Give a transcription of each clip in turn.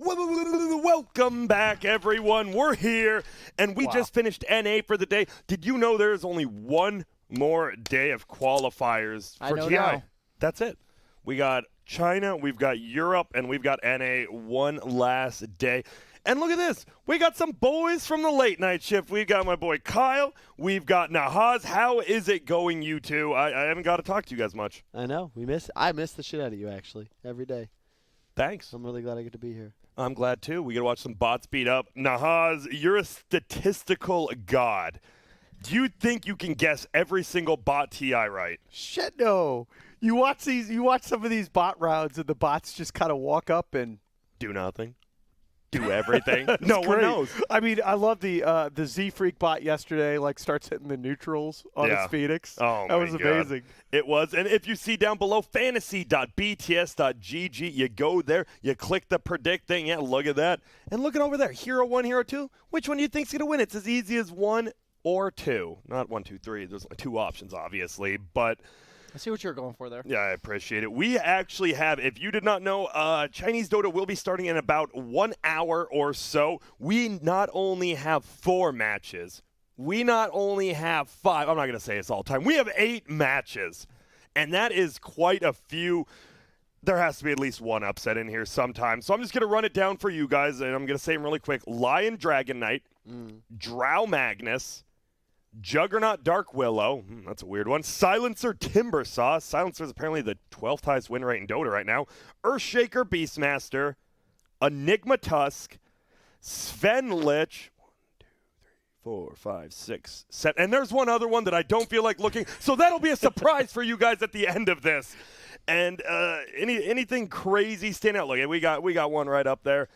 Welcome back, everyone. We're here, and we just finished NA for the day. Did you know there's only one more day of qualifiers for TI? Now. That's it. We got China, we've got Europe, and we've got NA one last day. And look at this. We got some boys from the late night shift. We've got my boy Kyle. We've got Nahaz. How is it going, you two? I haven't got to talk to you guys much. I know. I miss the shit out of you, actually, every day. Thanks. I'm really glad I get to be here. I'm glad, too. We get to watch some bots beat up. Nahaz, you're a statistical god. Do you think you can guess every single bot TI right? Shit, no. You watch some of these bot rounds, and the bots just kind of walk up and do nothing. Do everything. No one knows. I mean, I love the Z Freak bot yesterday. Like starts hitting the neutrals on his Phoenix. Oh, that was amazing. It was. And if you see down below fantasy.bts.gg, you go there, you click the predict thing. Yeah, look at that. And look at over there, Hero 1, Hero 2. Which one do you think's gonna win? It's as easy as 1 or 2. Not 1, 2, 3. There's only 2 options, obviously, but. I see what you're going for there. Yeah, I appreciate it. We actually have, if you did not know, Chinese Dota will be starting in about 1 hour or so. We not only have 4 matches, we not only have 5. I'm not going to say it's all time. We have 8 matches, and that is quite a few. There has to be at least one upset in here sometime. So I'm just going to run it down for you guys, and I'm going to say them really quick. Lion Dragon Knight, Drow Magnus, Juggernaut Dark Willow, that's a weird one. Silencer Timbersaw. Silencer is apparently the 12th highest win rate in Dota right now. Earthshaker Beastmaster, Enigma Tusk, Sven Lich. 1, 2, 3, 4, 5, 6, 7. And there's one other one that I don't feel like looking. So that'll be a surprise for you guys at the end of this. And anything crazy stand out? Look, we got one right up there.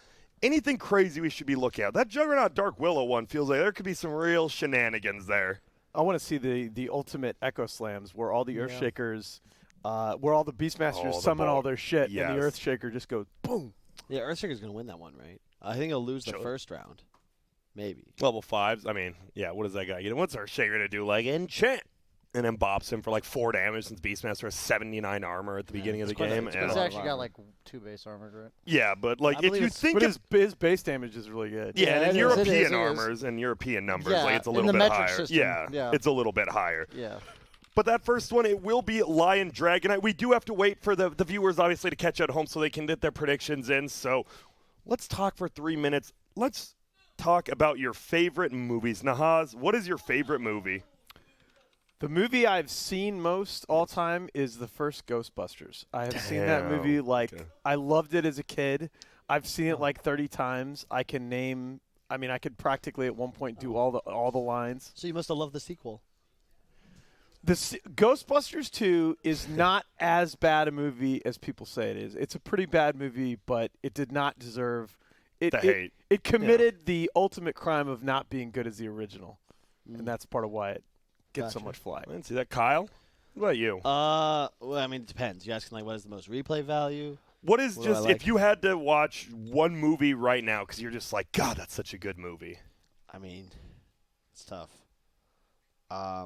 Anything crazy we should be looking at? That Juggernaut Dark Willow one feels like there could be some real shenanigans there. I want to see the ultimate Echo Slams where all the Earthshakers, where all the Beastmasters summon all their shit, and the Earthshaker just goes boom. Yeah, Earthshaker's going to win that one, right? I think he'll lose the first round. Maybe. Level 5s. I mean, yeah, what does that guy get? What's Earthshaker going to do? Like, enchant. And then bops him for like 4 damage since Beastmaster has 79 armor at the beginning of the game. He's actually got like 2 base armored, right? Yeah, but like if you think his base damage is really good. Yeah, and European armors and European numbers, like it's a little bit higher. System, yeah, it's a little bit higher. Yeah. But that first one, it will be Lion Dragonite. We do have to wait for the viewers, obviously, to catch at home so they can get their predictions in. So let's talk for 3 minutes. Let's talk about your favorite movies. Nahaz, what is your favorite movie? The movie I've seen most all time is the first Ghostbusters. I have seen that movie I loved it as a kid. I've seen it like 30 times. I could practically at one point do all the lines. So you must have loved the sequel. The Ghostbusters 2 is not as bad a movie as people say it is. It's a pretty bad movie, but it did not deserve the hate. It committed the ultimate crime of not being good as the original, and that's part of why it gets so much flack. I didn't see that. Kyle, what about you? Well, I mean, it depends. You're asking, like, what is the most replay value? What is if you had to watch one movie right now because you're just like, God, that's such a good movie. I mean, it's tough.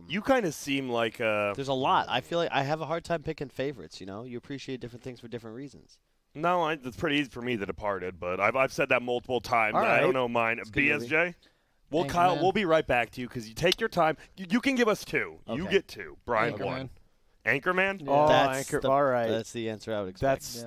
You kind of seem like there's a lot. I feel like I have a hard time picking favorites, you know? You appreciate different things for different reasons. No, it's pretty easy for me, The Departed, but I've said that multiple times. Right. I don't know mine. BSJ? Well, Kyle, we'll be right back to you because you take your time. You can give us 2. Okay. You get 2. Brian, 1. Anchorman? Yeah. Oh, all right. That's the answer I would expect.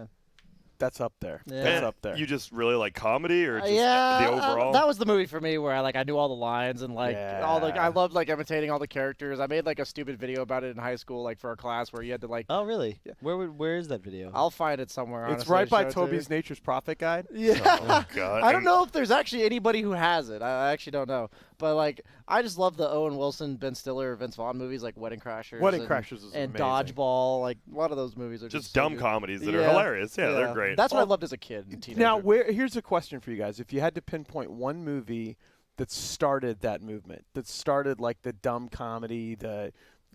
That's up there. Yeah. That's up there. You just really like comedy or just the overall? That was the movie for me where I knew all the lines and I loved imitating all the characters. I made a stupid video about it in high school for a class where you had to Oh, really? Yeah. Where is that video? I'll find it somewhere. It's right by Toby's Nature's Prophet Guide. Yeah. Oh, God. I don't know if there's actually anybody who has it. I actually don't know. But I just love the Owen Wilson, Ben Stiller, Vince Vaughn movies like Wedding Crashers. Wedding Crashers is and amazing. Dodgeball. A lot of those movies are just dumb comedies that are hilarious. Yeah, they're great. That's what I loved as a kid and teenager. Now, here's a question for you guys. If you had to pinpoint one movie that started that movement, that started the dumb comedy, the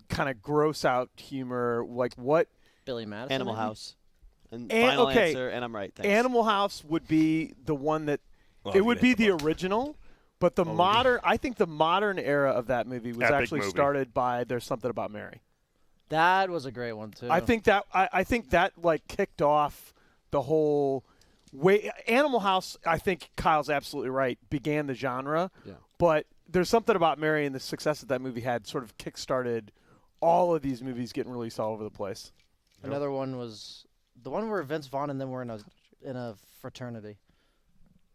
kind of gross out humor, what? Billy Madison. Animal House. And final answer, and I'm right. Thanks. Animal House would be the one that it would be the original. But I think the modern era of that movie was actually started by There's Something About Mary. That was a great one too. I think that kicked off the whole Animal House, I think Kyle's absolutely right, began the genre. Yeah. But there's something about Mary and the success that movie had sort of kickstarted all of these movies getting released all over the place. Another one was the one where Vince Vaughn and them were in a fraternity.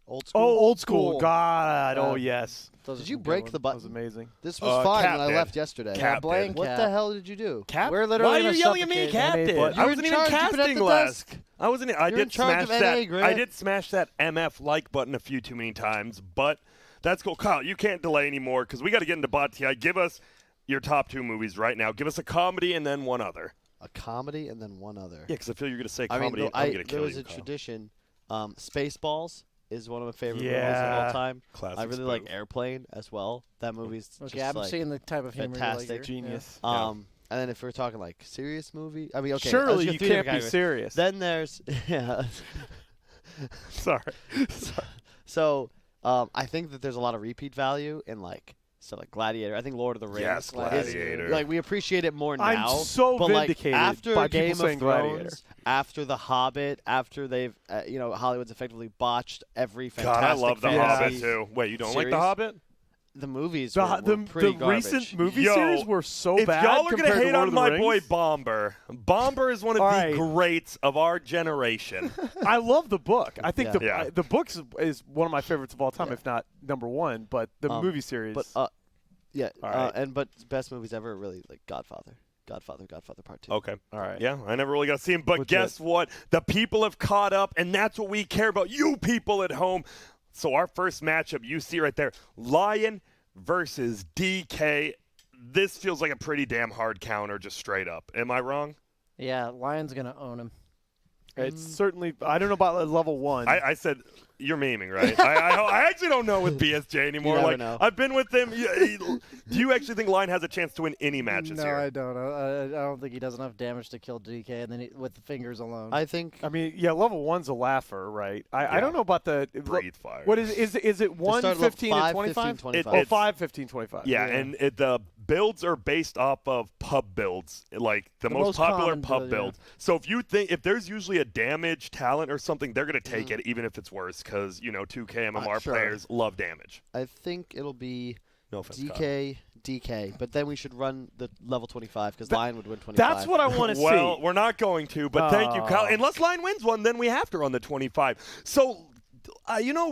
Old School. Oh, Old School. God. Oh, yes. Did you break the That button? was amazing. This was fine Cap when I did. left yesterday. Cap Blaine What Cap. the hell did you do? Cap? We're literally Why are gonna you yelling at me, suffocate Cap NA did? button. I You're wasn't in even charge. You've been at casting the less. desk. I wasn't. I You're did in charge smash of NA, that. Grant. I did smash that MF like button a few too many times, but that's cool. Kyle, you can't delay anymore because we got to get into Bot TI. Give us your top 2 movies right now. Give us a comedy and then one other. A comedy and then one other. Yeah, because I feel you're going to say I comedy. mean, I'm going to kill there was you, a Kyle. tradition. Spaceballs is one of my favorite movies of Yeah. all time. Classic I really like spoof. Airplane as well. That movie's Okay, just I'm like seeing the type of humor fantastic. you like here. Genius. And then if we're talking like serious movie, I mean, okay, Surely let's you go 3 can't different be categories. serious. Then there's yeah. Sorry. So I think that there's a lot of repeat value in like stuff like Gladiator. I think Lord of the Rings. Yes, is- Gladiator. like we appreciate it more I'm now. so but vindicated like after by people Game saying of Gladiator. Thrones, after The Hobbit, after they've Hollywood's effectively botched every God, fantastic I love The fantasy Hobbit too. Wait, you don't like The series. Hobbit? The movies The, were the, pretty the garbage. recent movie Yo, series were so if bad y'all are compared gonna to hate Lord on of the my Rings. boy Bomber, Bomber is one of All the right. greats of our generation. I love the book. I think Yeah. the book is one of my favorites of all time, Yeah. if not number one. But the movie series. But yeah, All right. but best movies ever really like Godfather Part 2. Okay. all right. Yeah, I never really got to see him. But Legit. guess what? The people have caught up, and that's what we care about. You people at home. So our first matchup, you see right there, Lion versus DK. This feels like a pretty damn hard counter, just straight up. Am I wrong? Yeah, Lion's gonna own him. It's certainly. I don't know about level 1. I said you're memeing, right? I actually don't know with BSJ anymore. never Like know. I've been with him. Do you actually think Lion has a chance to win any matches No, here? I don't. I don't think he does enough damage to kill DK, and then with the fingers alone. I think I mean, yeah, level 1's a laugher, right? I don't know about the Breathe fire. What is it 1, start level 15, 5, and 25? 15, 25. Oh, 5, 15, 25. Yeah, and the builds are based off of pub builds, like the most most popular common pub build, yeah. builds. So if there's usually a damage talent or something, they're gonna take it even if it's worse, because 2K MMR Sure. players love damage. I think it'll be No offense, Kyle. DK, but then we should run the level 25 because Lion would win 25. That's what I want to Well, see. we're not going to, but thank you, Kyle. Unless Lion wins one, then we have to run the 25. So,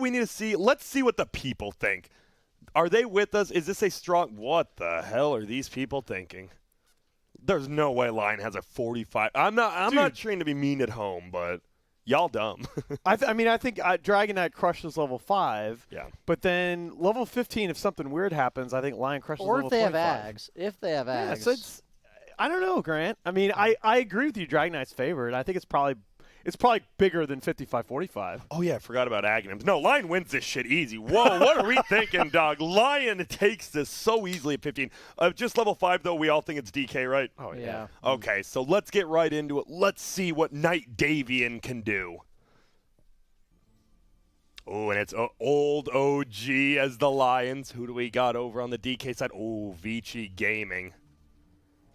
we need to see. Let's see what the people think. Are they with us? Is this a strong? What the hell are these people thinking? There's no way Lion has a 45. I'm not trying to be mean at home, but y'all dumb. I think Dragon Knight crushes level 5. Yeah. But then level 15, if something weird happens, I think Lion crushes or level if they 25. have Ags. If they have Yeah, Ags. so I don't know, Grant. I mean, I agree with you. Dragon Knight's favorite. I think it's probably bigger than 55-45. Oh, yeah, I forgot about Aghanims. No, Lion wins this shit easy. Whoa, what are we thinking, dog? Lion takes this so easily at 15. Just level 5, though, we all think it's DK, right? Oh, yeah. Okay, so let's get right into it. Let's see what Knight Davian can do. Oh, and it's old OG as the Lions. Who do we got over on the DK side? Oh, Vici Gaming.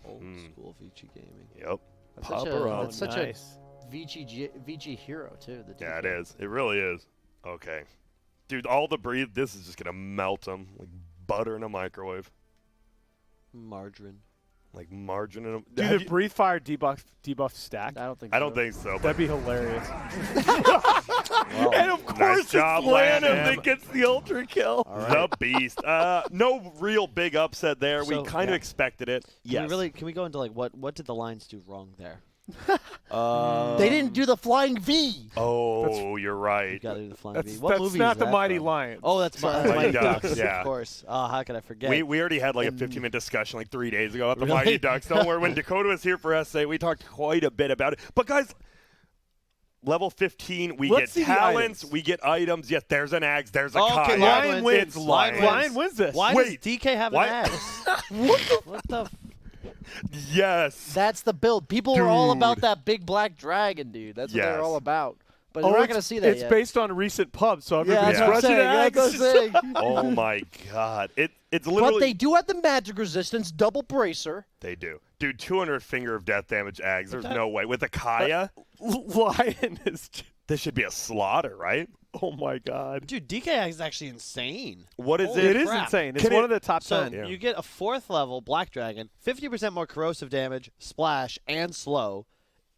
Old school Vici Gaming. Yep. That's Pop such her a, on. that's such nice. a Vici hero, too. The Yeah, it DK. is. It really is. Okay. Dude, all the breathe, this is just going to melt them like butter in a microwave. Margarine. Like margarine in a... Do Have the you- breathe fire debuff stack? I don't think. I don't so. think so. But That'd be hilarious. and of course job, it's Lanham Lanham. that gets the ultra kill. The beast. No real big upset there. So- we kind of expected it. Can we go into like what did the Lions do wrong there? They didn't do the flying V. Oh, you're You right. got to do the flying That's, V. What that's movie not is the that Mighty from? Lions. Oh, that's Mighty Mighty Ducks, Ducks. yeah. Of course. Oh, how could I forget? We already had like a 15-minute discussion like 3 days ago about the Really? Mighty Ducks. Don't worry, when Dakota was here for SA, we talked quite a bit about it. But guys, level 15, we Let's get see the talents, items. we get items. Yes, there's an Axe, there's a Oh, okay, Kai. Lion wins. It's Lion. Lion wins this. Why Wait, does DK have why- an axe? What the? Yes. That's the build. People are all about Dude. that big black dragon, dude. That's what Yes. they're all about. But Oh, we're not it's- going to see that It's yet. based on recent pubs, so yeah, everybody's that's what I'm saying. grudging That's what I'm axes. saying. Oh my God. It's literally. But they do have the magic resistance, double bracer. They do. Dude, 200 finger of death damage Ags. There's no way. With a Kaya? Lion is This should be a slaughter, right? Oh my God. Dude, DK is actually insane. What is Holy it? It is crap. insane. It's Can one it- of the top So 10. Yeah. you get a 4th level Black Dragon, 50% more corrosive damage, splash, and slow,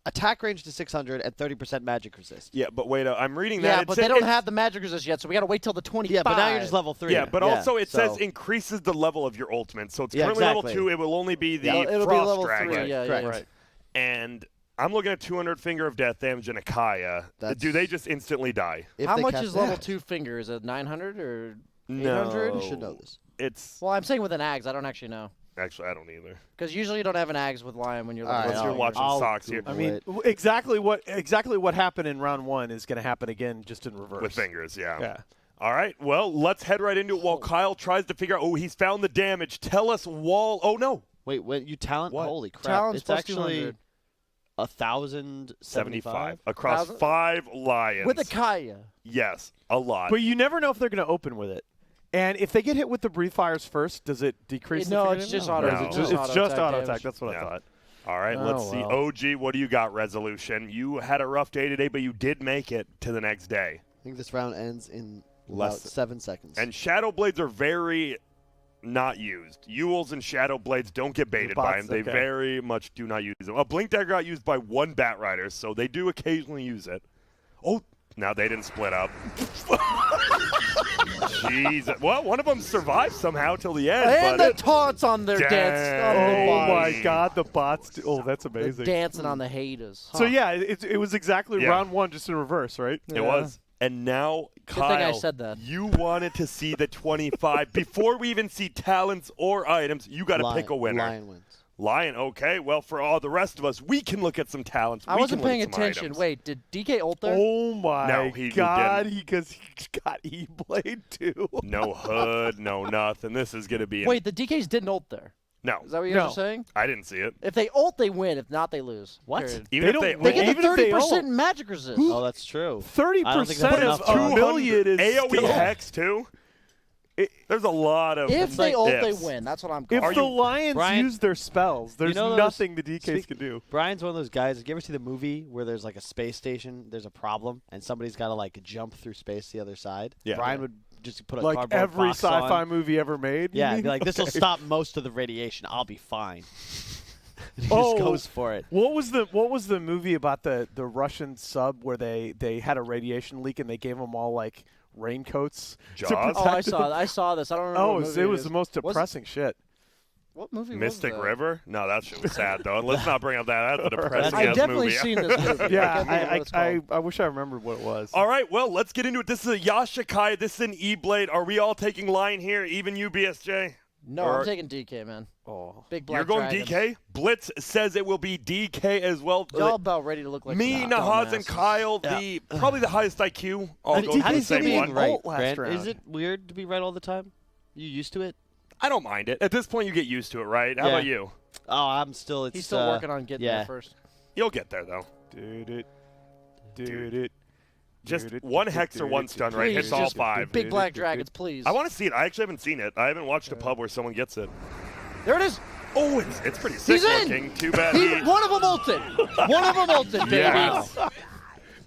attack range to 600, and 30% magic resist. Yeah, but wait, I'm reading that. Yeah, It but said they don't it's- have the magic resist yet, so we got to wait till the 25. Yeah, but now you're just level 3. Yeah, but also it says so- increases the level of your ultimate. So it's Yeah, currently exactly. level 2. It will only be the it'll be Frost level Dragon. 3. Yeah, correct. yeah. Right. And I'm looking at 200 Finger of Death damage and a Kaya. That's- Do they just instantly die? if How they much cast is level that. 2 finger? Is it 900 or No. 800? You should know this. It's Well, I'm saying with an axe. I don't actually know. actually I don't either. Because usually you don't have an axe with lion when you're All level right, Unless two. you're watching I'll socks here I Google mean, it. exactly what happened in round 1 is going to happen again, just in reverse. with fingers. Yeah. Yeah. All right. Well, let's head right into it while Kyle tries to figure out. Oh, he's found the damage. Tell us, Wall. Oh no. Wait, when you talent? What? Holy crap! Talent's it's plus actually 200. 1,075 across 5 lions. With a Kaya. Yes, a lot. But you never know if they're going to open with it. And if they get hit with the breathe fires first, does it decrease? No, the it's figure just damage? auto- Or is it it's just, just it's just auto auto attack attack. That's what Yeah. I thought. All right, Oh, let's see. well. OG, what do you got, Resolution? You had a rough day today, but you did make it to the next day. I think this round ends in Less about than- 7 seconds. And Shadow Blades are very not used. Ewells and Shadow Blades don't get baited by bots, them. They okay. very much do not use them. A Blink Dagger got used by 1 Bat Rider, so they do occasionally use it. Oh, now they didn't split up. Jeez. Well, one of them survived somehow till the end. And but the taunts on their dance. On Dang. the Oh body. my God, the bots! Oh, that's They're amazing. dancing on the haters. So yeah, it was exactly Yeah. round 1, just in reverse, right? It was. And now, Kyle, thing I said that. you wanted to see the 25. Before we even see talents or items, you got to pick a winner. Lion wins. Lion, okay. Well, for all the rest of us, we can look at some talents. I We wasn't can look paying at some attention. items. Wait, did DK ult there? Oh my No, he God! didn't. Because he got E-Blade too. No hood, no nothing. This is going to be... Wait, the DKs didn't ult there. No, Is that what you guys No. are saying? I didn't see it. If they ult, they win. If not, they lose. What? Period. Even They if don't they... win. They get Even the if they 30% ult. magic resist. Oh, that's true. 30% that's of enough for a million is AoE still. Hex, too? There's a lot of... If they like ult, ifs. they win. That's what I'm If calling. the you- Lions Brian, use their spells, there's know those- nothing the DKs speak- can do. Brian's one of those guys. Did you ever see the movie where there's like a space station, there's a problem, and somebody's got to like jump through space to the other side? Yeah. Brian would just put a Like cardboard every box sci-fi on. movie ever made. you Yeah, mean? be like, this will Okay. stop most of the radiation. I'll be fine. He Oh. just goes for it. What was the movie about the Russian sub where they had a radiation leak and they gave them all like raincoats? to Jaws? protect Oh, I them? saw. I saw this. I don't remember. Oh, what it was, movie it was is. the most Was- depressing shit. What movie Mystic was that? River? No, that shit was sad, though. Let's not bring up that. That's a depressing I've ass definitely movie. seen this movie. Yeah, can't remember what it's called. I wish I remembered what it was. All right, well, let's get into it. This is a Yashikai. This is an E-Blade. Are we all taking Lion here, even you, BSJ? No, Or- I'm taking DK, man. Oh. Big black You're going dragon. DK? Blitz says it will be DK as well. Y'all about ready to look like Me, some Nahaz, and dumbasses. Kyle, probably the highest IQ. All And go for the DK's same being one. right. Right, last Grant. round. Is it weird to be right all the time? You used to it? I don't mind it. At this point, you get used to it, right? How Yeah. about you? Oh, I'm still. It's He's still working on getting yeah. there first. You'll get there, though. Dude. Just one hex or one stun, right? Please, Hits all just 5. Big black dragons, please. I want to see it. I actually haven't seen it. I haven't watched a pub where someone gets it. There it is. Oh, it's pretty sick He's in. looking. Too bad he... One of them ulted. One of them ulted, baby. Yes.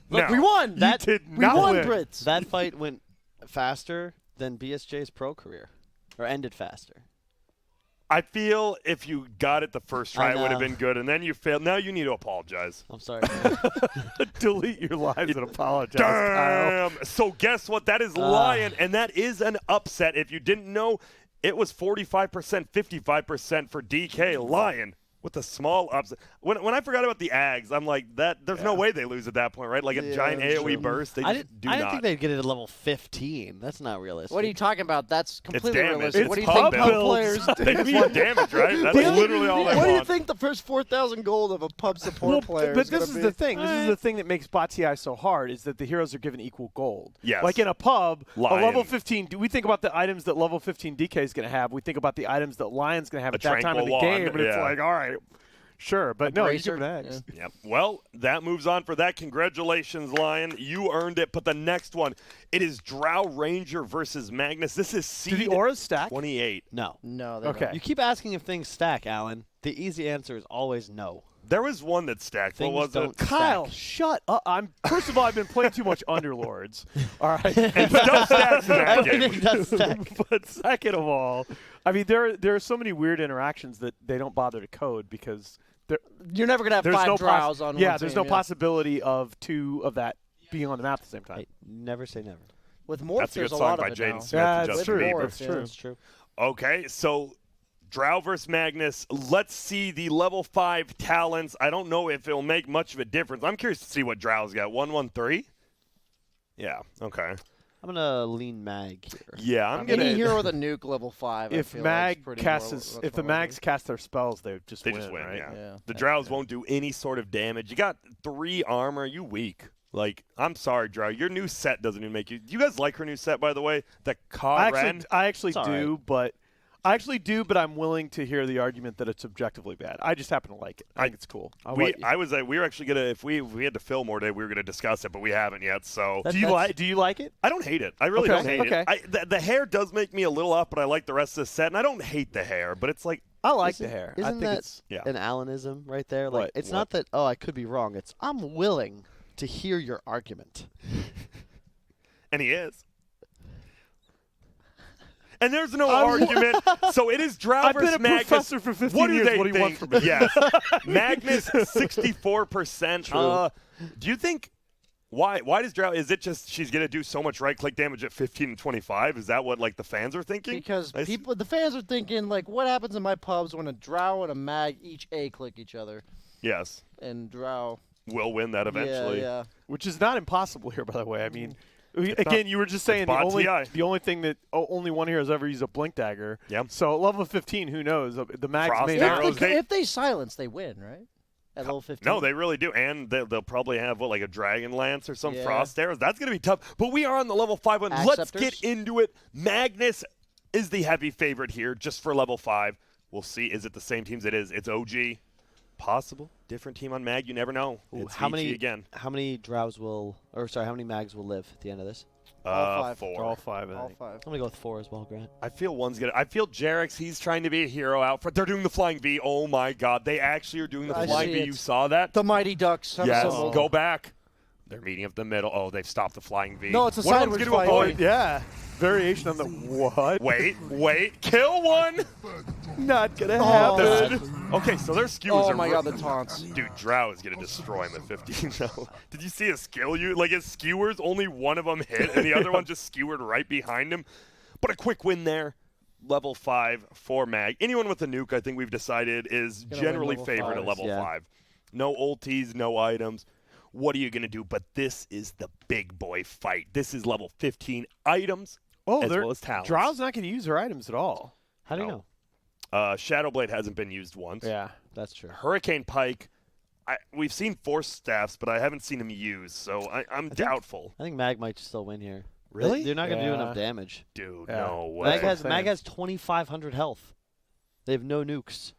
Look, No. we won. You did we not won, win. Brits. That fight went faster than BSJ's pro career, or ended faster. I feel if you got it the first try, I it would have know. been good, and then you failed. Now you need to apologize. I'm sorry. Delete your lines and apologize, Kyle. Damn. So guess what? That is Lion, and that is an upset. If you didn't know, it was 45%, 55% for DK. Lion with a small upset. When I forgot about the Ags, I'm like, there's no way they lose at that point, right? Like a giant that's AoE true. burst. They I just didn't, do I didn't not. think they'd get it at level 15. That's not realistic. What are you talking about? That's completely damage. realistic. It's What do you pub think pub builds. players They just want damage, right? That's literally all they What do you want. think the first 4,000 gold of a pub support player but is this gonna is be? the thing. This is the thing that makes Bati so hard is that the heroes are given equal gold. Yes. Like in a pub, Lion. a level 15. Do we think about the items that level 15 DK is going to have? We think about the items that Lion's going to have A at that time of the tranquil game, wand, and it's yeah. like, all right, sure, but no, you Bracer, give an X. yeah. Yep. Well, that moves on for that. Congratulations, Lion. You earned it. But the next one, it is Drow Ranger versus Magnus. This is Do seed the auras stack? 28. No. No, they Okay. don't. You keep asking if things stack, Alan. The easy answer is always no. There was one that stacked. What was it? Kyle, shut up. First of all, I've been playing too much Underlords. All right. And stuff stacks in that Everything game. does stack. But second of all, I mean, there are so many weird interactions that they don't bother to code because You're never gonna have there's 5 no Drows on yeah, one there's team, no possibility of 2 of that being on the map at the same time. Hey, never say never. With Morph, That's a there's good a song lot by of it Jaden now. Smith Yeah, and that's Justin true. Bieber. That's true. That's true. Okay, so Drow versus Magnus. Let's see the level 5 talents. I don't know if it'll make much of a difference. I'm curious to see what Drow's got. 113? Yeah, okay. I'm gonna lean Mag here. Yeah, I'm Any gonna. hero with a nuke level 5. If I feel Mag like pretty casts, more, if the Mags cast their spells, they just They win. just win, right? yeah. The Drows won't do any sort of damage. You got 3 armor. You weak. Like, I'm sorry, Drow. Your new set doesn't even make you. Do you guys like her new set, by the way? The Karen. I actually It's all do, but I'm willing to hear the argument that it's objectively bad. I just happen to like it. I think it's cool. We were actually gonna if we had to film more today, we were gonna discuss it, but we haven't yet. So Do you like it? I don't hate it. I really Okay, don't hate okay. it. The hair does make me a little off, but I like the rest of the set, and I don't hate the hair. But it's like I like the hair. I Isn't think that it's yeah. an Alanism right there? Like, What? it's What? not that, I could be wrong. It's, I'm willing to hear your argument. And he is. And there's no argument. So it is Drow I've been versus a Magnus. professor for 15 what do years. They What do you want think? from me? Yes. Magnus 64%. True. Do you think why does Drow? Is it just she's gonna do so much right-click damage at 15 and 25? Is that what like the fans are thinking? Because the fans are thinking like, what happens in my pubs when a Drow and a Mag each A-click each other, Yes. and Drow Will win that eventually. Yeah. Which is not impossible here, by the way. I mean, again, you were just saying the only thing that only one here has ever used a blink dagger. Yeah. So at level 15, who knows? The Mags Frost may arrows. not. If they silence, they win, right? At level 15. No, they really do, and they'll probably have like a dragon lance or some Yeah. frost arrows. That's gonna be tough. But we are on the level 5 one. Let's Acceptors? get into it. Magnus is the heavy favorite here, just for level 5. We'll see. Is it the same teams? It is. It's OG. Possible different team on Mag. You never know. Ooh, It's how VG many again? How many Drows how many Mags will live at the end of this? All 5. 4. All 5, I All think. 5. I'm gonna go with 4 as well, Grant. I feel one's gonna. I feel Jarek's. He's trying to be a hero out front. They're doing the flying V. Oh my God! They actually are doing the I flying see V. it. You saw that? The Mighty Ducks. have Yes. assembled. Go back. They're meeting up the middle. Oh, they've stopped the flying V. No, it's a One of them's sideways gonna flying avoid. V. Yeah. Variation on the what? Wait. Kill one. Not gonna Oh. happen. Okay, so their skewers Oh are. my God, the taunts. Dude, Drow is gonna destroy him at 15 though. Did you see his skill? Like his skewers, only one of them hit, and the other one just skewered right behind him. But a quick win there. Level 5 for Mag. Anyone with a nuke, I think we've decided, is Gonna win generally level favored at 5s, level yeah. 5. No ultis, no items. What are you gonna do? But this is the big boy fight. This is level 15 items Oh, as they're well as talents. Drow's not gonna use her items at all. How do you No. know? Shadowblade hasn't been used once. Yeah. That's true. Hurricane Pike, we've seen Force Staffs, but I haven't seen him used, so I'm doubtful. I think Mag might still win here. Really? They're not gonna do Yeah. enough damage. Dude, Yeah. no way. Mag has 2,500 health. They have no nukes.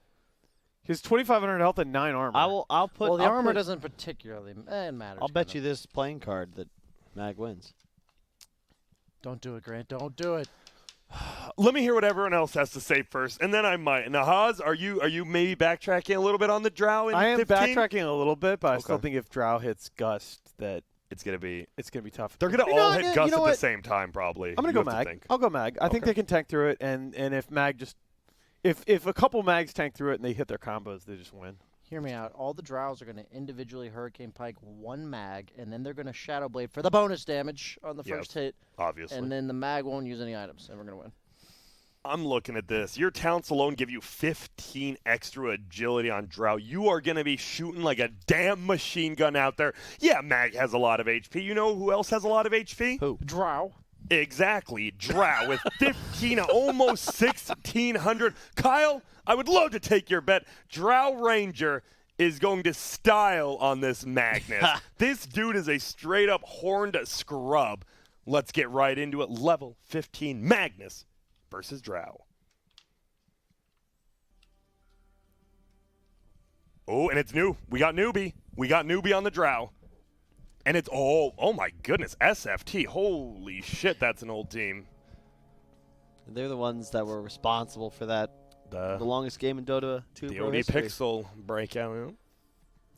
His 2,500 health and 9 armor. I'll put. Well, the I'll armor put- doesn't particularly matter. I'll bet you this playing card that Mag wins. Don't do it, Grant. Don't do it. Let me hear what everyone else has to say first, and then I might. Now, Haas, are you maybe backtracking a little bit on the Drow in I am 15? backtracking a little bit, but I still Okay. think if Drow hits Gust, that It's gonna be. it's gonna be tough. They're gonna You know all what, hit you Gus know at what? the same time, probably. I'm gonna You go have to Mag. think. I'll go Mag. I think Okay. they can tank through it, and if Mag just if a couple Mags tank through it and they hit their combos, they just win. Hear me out. All the Drows are going to individually Hurricane Pike 1 Mag, and then they're going to Shadow Blade for the bonus damage on the Yes. first hit, Obviously. and then the Mag won't use any items, and we're going to win. I'm looking at this. Your talents alone give you 15 extra agility on Drow. You are going to be shooting like a damn machine gun out there. Yeah, Mag has a lot of HP. You know who else has a lot of HP? Who? Drow. Exactly. Drow with 15, almost 1,600. Kyle, I would love to take your bet. Drow Ranger is going to style on this Magnus. This dude is a straight-up horned scrub. Let's get right into it. Level 15 Magnus versus Drow. Oh, and it's new. We got newbie. We got newbie on the Drow. And it's, oh my goodness, SFT. Holy shit, that's an old team. They're the ones that were responsible for that. The longest game in Dota 2 The Pro OD history. Pixel breakout.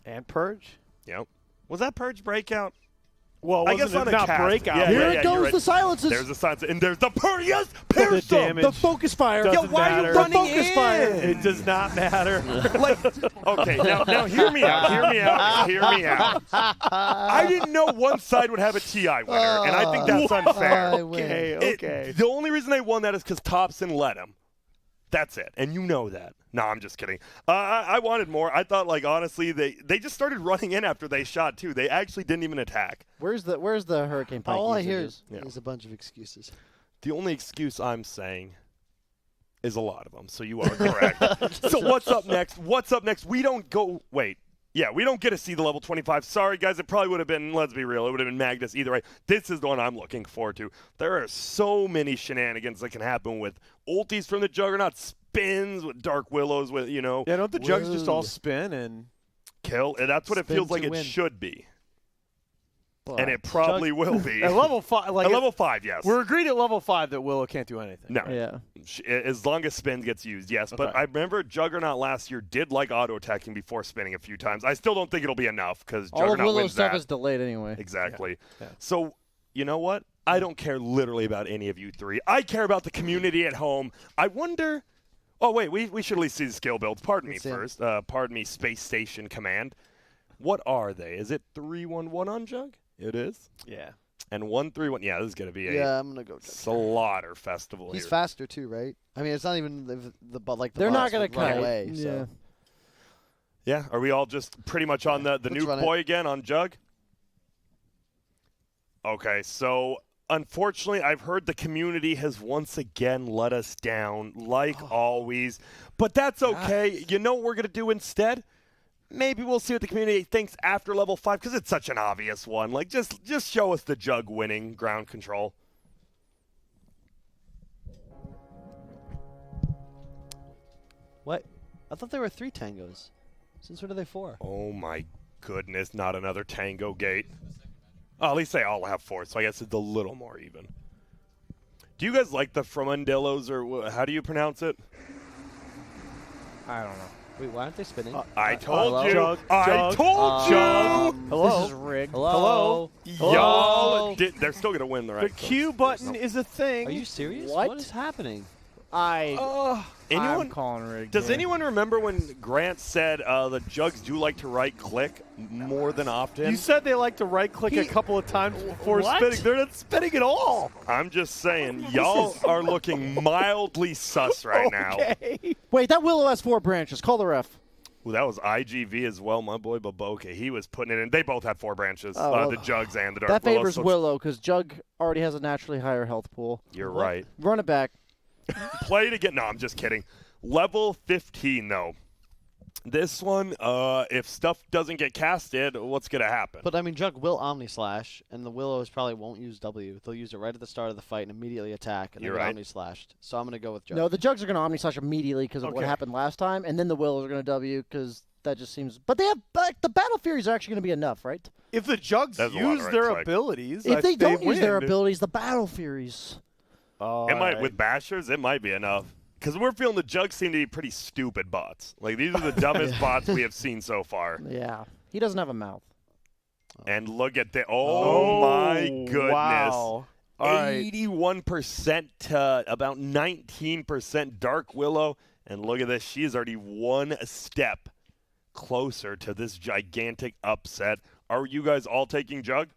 And Purge. Yep. Was that Purge Breakout? Well, I guess on a not cast. Breakout. Yeah, Here yeah, it you're goes, right. the silences. There's the silence, and there's the Purge. Yes, pierce The them. damage. The focus fire. Doesn't why are you matter. running Focus in? fire. It does not matter. Like, okay, now hear me out. Hear me out. Hear me out. I didn't know one side would have a TI winner, and I think that's unfair. I win. Okay. The only reason they won that is because Thompson let him. That's it, and you know that. No, I'm just kidding. I wanted more. I thought, like, honestly, they just started running in after they shot too. They actually didn't even attack. Where's the hurricane pike? All I hear usages? is a bunch of excuses. The only excuse I'm saying is a lot of them. So you are correct. So what's up next? What's up next? We don't go. Wait. Yeah, we don't get to see the level 25. Sorry, guys. It probably would have been, let's be real, it would have been Magnus either way. This is the one I'm looking forward to. There are so many shenanigans that can happen with ultis from the Juggernaut, spins with Dark Willows, with, you know. Yeah, don't the jugs just all Whoa. spin and Kill. And that's what it Spin feels like to it win. should be. But And it probably will be. at level 5? Like At level 5, yes. we're agreed at level 5 that Willow can't do anything. No. Yeah. As long as spin gets used, yes. But Okay. I remember Juggernaut last year did like auto-attacking before spinning a few times. I still don't think it'll be enough because All of Juggernaut Willow's wins stuff that. is delayed anyway. Exactly. Yeah. So, you know what? I don't care literally about any of you three. I care about the community at home. I wonder... Oh, wait. We should at least see the skill builds. Pardon me Let's see 'em. first. Pardon me, Space Station Command. What are they? Is it 3-1-1 on Jug? It is. Yeah. And 1-3-1. Yeah, this is going to be a yeah, I'm gonna go. Jug. slaughter festival He's here. faster too, right? I mean, it's not even the but like the They're not boss gonna would run kite. away. Yeah. So. Yeah, are we all just pretty much on the Let's new run it. boy again on Jug? Okay, so unfortunately, I've heard the community has once again let us down, like always. But that's okay. You know what we're going to do instead? Maybe we'll see what the community thinks after level 5, because it's such an obvious one. Like, just show us the Jug winning ground control. What? I thought there were 3 tangos. Since when are they 4? Oh my goodness, not another Tango Gate. Oh, at least they all have 4, so I guess it's a little more even. Do you guys like the Fromundillos, or how do you pronounce it? I don't know. Wait, why aren't they spinning? I told you. Jug, I Jug, told you. Hello? This is rigged. Hello. Y'all, they're still gonna win the The right. Q button is a thing. Are you serious? What? What is happening? I'm Anyone? calling rigged. Does yeah. anyone remember when Grant said the Jugs do like to right-click more than often? You said they like to right-click a couple of times before What? spinning. They're not spinning at all. I'm just saying, y'all are looking mildly sus right now. Okay. Wait, that Willow has 4 branches. Call the ref. Ooh, that was IGV as well, my boy Baboke. He was putting it in. They both had 4 branches, Oh, well, the Jugs and the Dark That Willows, favors so it's- Willow because Jug already has a naturally higher health pool. You're right. Run it back. Play it again. No, I'm just kidding. Level 15, though. This one, if stuff doesn't get casted, what's going to happen? But I mean, Jug will Omni Slash, and the Willows probably won't use W. They'll use it right at the start of the fight and immediately attack, and You're then get right. Omni Slashed. So I'm gonna go with Jug. No, the Jugs are going to Omni Slash immediately because of what Okay. happened last time, and then the Willows are going to W because that just seems. But they have the Battle Furies are actually going to be enough, right? If the Jugs That's a lot of use their right-click. abilities, If they don't use their win. abilities, the Battle Furies. It might, with Bashers, it might be enough. Because we're feeling the Jugs seem to be pretty stupid bots. Like, these are the dumbest bots we have seen so far. Yeah, he doesn't have a mouth. And look at the, oh my goodness. Wow. All right. 81% to about 19% Dark Willow. And look at this. She is already one step closer to this gigantic upset. Are you guys all taking Jug?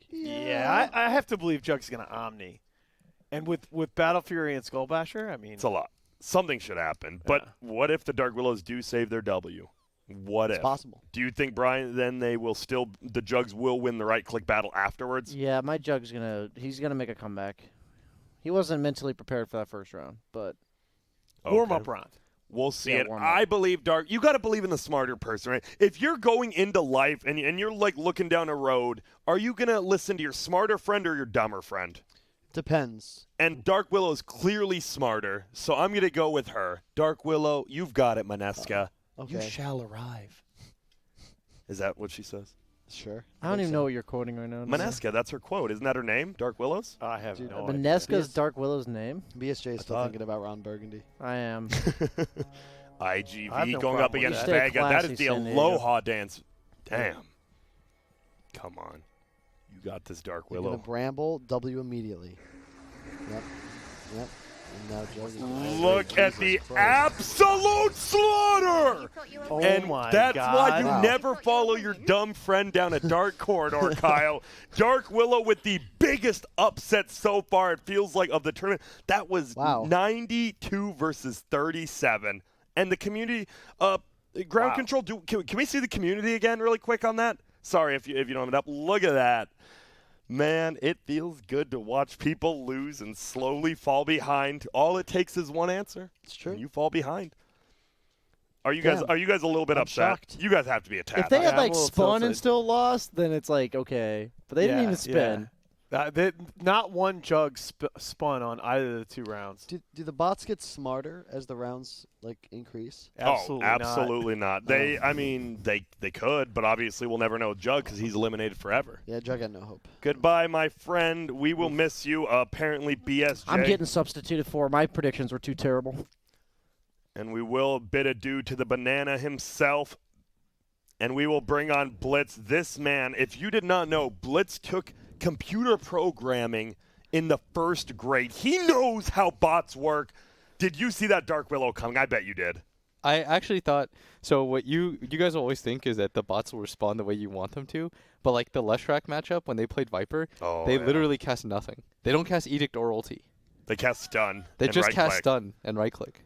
Yeah, I have to believe Jug's going to Omni. And with Battle Fury and Skull Basher, I mean, It's a lot. Something should happen. But what if the Dark Willows do save their W? What It's if? possible. Do you think, Brian, then they will still, the Jugs will win the right-click battle afterwards? Yeah, my Jug's he's gonna make a comeback. He wasn't mentally prepared for that first round, but warm-up Okay. round. We'll see Yeah, it. warm up. I believe, Dark. You got to believe in the smarter person, right? If you're going into life and you're like looking down a road, are you gonna listen to your smarter friend or your dumber friend? Depends. And Dark Willow is clearly smarter, so I'm gonna go with her. Dark Willow, you've got it, Maneska. You Okay. shall arrive. Is that what she says? Sure. I don't even know what you're quoting right now. Maneska, that's her quote. Isn't that her name? Dark Willows? I have Dude, no idea. Maneska's Dark Willow's name? BSJ is still thought- thinking about Ron Burgundy. I am. I have IGV no going up problem with against that. Vega. That is Stay the classy, San Aloha dance. Damn. Come on. You got this, Dark You're Willow. gonna bramble W immediately. Yep. Yep. And now Joe. Look at the absolute slaughter! Oh And my that's God. why you Wow. never follow your dumb friend down a dark corridor, Kyle. Dark Willow with the biggest upset so far, it feels like, of the tournament. That was Wow. 92 versus 37. And the community, ground Wow. control, can we see the community again really quick on that? Sorry if you don't have it up. Look at that. Man, it feels good to watch people lose and slowly fall behind. All it takes is one answer. It's true. And you fall behind. Are you Damn. guys a little bit I'm upset? shocked. You guys have to be a tad. If they Yeah, had I'm a like little spun and tilted. still lost, then it's like okay. But they didn't even spin. Not one jug spun on either of the 2 rounds. Do the bots get smarter as the rounds like increase? Absolutely not. They could, but obviously we'll never know Jug because he's eliminated forever. Yeah, Jug had no hope. Goodbye, my friend. We will miss you. Apparently, BSJ. I'm getting substituted for. My predictions were too terrible. And we will bid adieu to the banana himself. And we will bring on Blitz. This man, if you did not know, Blitz took computer programming in the 1st grade. He knows how bots work. Did you see that Dark Willow coming? I bet you did. I actually thought so. What you guys always think is that the bots will respond the way you want them to, but like the Leshrac matchup when they played Viper, they literally cast nothing. They don't cast Edict or Ulti. They cast Stun. They and just right cast click. Stun and right click.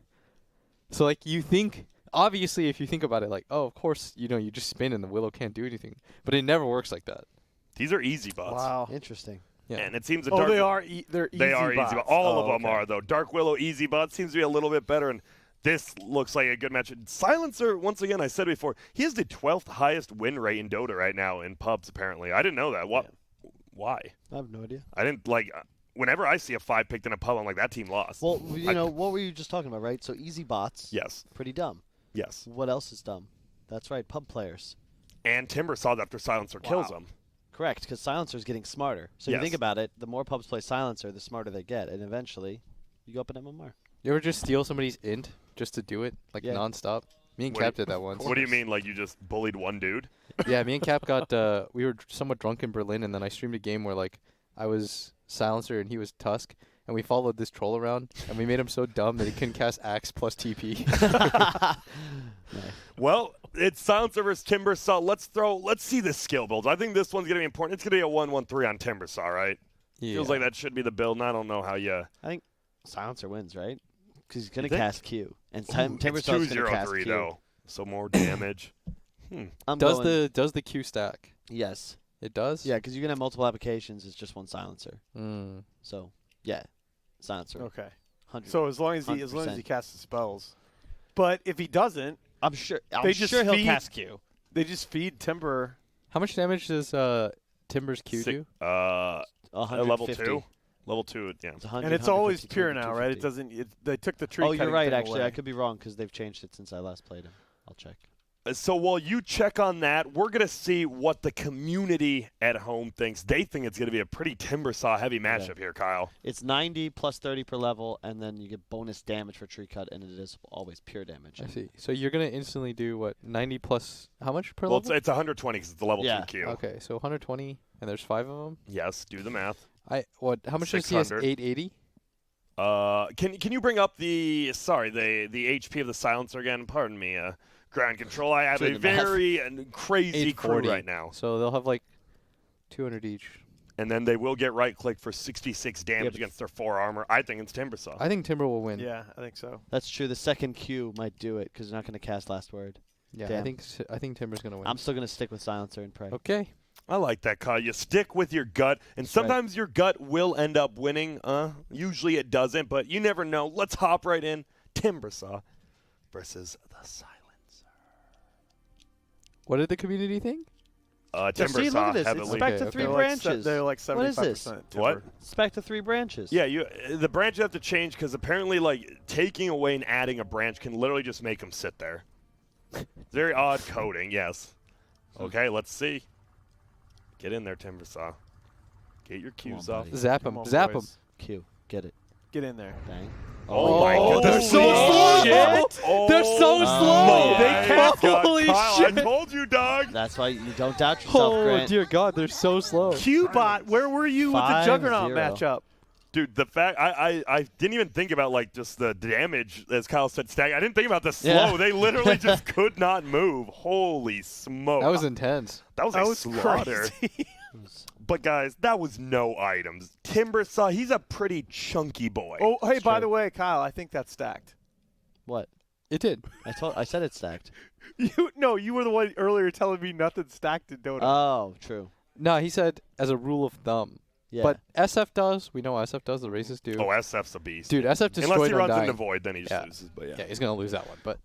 So like you think, obviously, if you think about it, like of course you just spin and the Willow can't do anything, but it never works like that. These are easy bots. Wow. Interesting. Yeah. And it seems that Oh, Dark they are. They're easy. They are bots. easy bots. All of Oh, them okay. are, though. Dark Willow, easy bot seems to be a little bit better, and this looks like a good match. Silencer, once again, I said before, he has the 12th highest win rate in Dota right now in pubs, apparently. I didn't know that. What? Why? I have no idea. I didn't, whenever I see a 5 picked in a pub, I'm like, that team lost. Well, what were you just talking about, right? So easy bots. Yes. Pretty dumb. Yes. What else is dumb? That's right, pub players. And Timber saw that after Silencer kills him. Correct, because Silencer's getting smarter. So you Yes. think about it, the more pubs play Silencer, the smarter they get, and eventually you go up in MMR. You ever just steal somebody's int just to do it, like Yeah. nonstop? Me and What Cap do you- did that once. What do you mean, like you just bullied one dude? Yeah, me and Cap got we were somewhat drunk in Berlin, and then I streamed a game where like I was Silencer and he was Tusk, and we followed this troll around, and we made him so dumb that he couldn't cast Axe plus TP. Well, it's Silencer versus Timbersaw. Let's see the skill builds. I think this one's going to be important. It's going to be a 1-1-3 on Timbersaw, right? Yeah. Feels like that should be the build, and I don't know how you... I think Silencer wins, right? Because he's going You to think? cast Q. And It's Timbersaw's going to cast 2-0-3, Q. though. So more damage. I'm does going, the Q stack? Yes. It does. Yeah, because you can have multiple applications. It's just one Silencer. Mm. So, yeah. Silencer. Okay. 100. So as long as he 100%. casts the spells, but if he doesn't, I'm sure they just he'll feed- cast Q. they just feed Timber. How much damage does Timber's Q do? Level 150. 2? Level 2, yeah. It's 100, And it's always 150, pure now, right? It 250. doesn't. They took the tree. Oh, you're cutting right, thing actually. away. I could be wrong because they've changed it since I last played him. I'll check. So while you check on that, we're going to see what the community at home thinks. They think it's going to be a pretty Timbersaw heavy matchup here, Kyle. It's 90 plus 30 per level, and then you get bonus damage for tree cut, and it is always pure damage. I see. So you're gonna instantly do what 90 plus how much per Well, level? it's 120 because it's the level Yeah. 2 Q. Okay, so 120, and there's 5 of them. Yes, do the math. How much does he have? 600. 880. Can you bring up the HP of the Silencer again? Pardon me. Ground control. I have Doing a the math. very crazy crew 840 right now. So they'll have like 200 each. And then they will get right click for 66 damage but- against their 4 armor. I think it's Timbersaw. I think Timber will win. Yeah, I think so. That's true. The second Q might do it because they're not going to cast last word. Yeah, Damn. I think Timber's gonna win. I'm still going to stick with Silencer and pray. Okay. I like that, Kyle. You stick with your gut, and That's right. sometimes your gut will end up winning. Usually it doesn't, but you never know. Let's hop right in. Timbersaw versus the Silencer. What did the community think? Yeah, see, look Timbersaw at this. It's heavily. spec to Okay, 3 okay. branches. They're like 75%. What is this? Timber. What? Spec to 3 branches. Yeah, the branches have to change because apparently, taking away and adding a branch can literally just make them sit there. Very odd coding, yes. Okay, let's see. Get in there, Timbersaw. Get your Come on, Qs off. buddy. Zap him. Come on, Zap him. boys. Q. Get it. Get in there. Bang. Oh my god, they're so slow. They're so slow. They can't. Holy Kyle, shit. I told you, dog. That's why you don't doubt yourself, Oh Grant. dear God, they're so slow. Q-Bot, where were you with the Juggernaut 5-0. matchup? Dude, the fact I didn't even think about like just the damage, as Kyle said, stack. I didn't think about the slow. Yeah. They literally just could not move. Holy smoke! That was intense. that was a slaughter. crazy. But guys, that was no items. Timber saw he's a pretty chunky boy. Oh, hey, It's by true. the way, Kyle, I think that's stacked. What? It did. I said it's stacked. You were the one earlier telling me nothing stacked in Dota. Oh, true. No, he said as a rule of thumb. Yeah. But SF does. We know SF does. The races do. Oh, SF's a beast. Dude, SF destroyed Unless he runs Undying. into Void, then he just Yeah. loses. But Yeah, he's gonna lose that one. But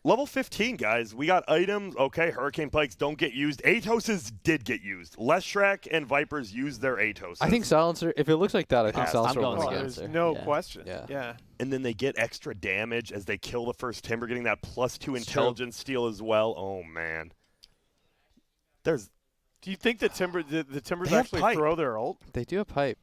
Level 15, guys. We got items. Okay, Hurricane Pikes don't get used. Atoses did get used. Leshrek and Vipers used their Atoses. I think Silencer. If it looks like that, I think Yes, Silencer I'm will going win Oh, again. there's Silencer. no Yeah. question. Yeah. Yeah. And then they get extra damage as they kill the first Timber, getting that +2 intelligence steal as well. Oh, man. There's Do you think the Timbers They have actually pipe. throw their ult? They do a pipe.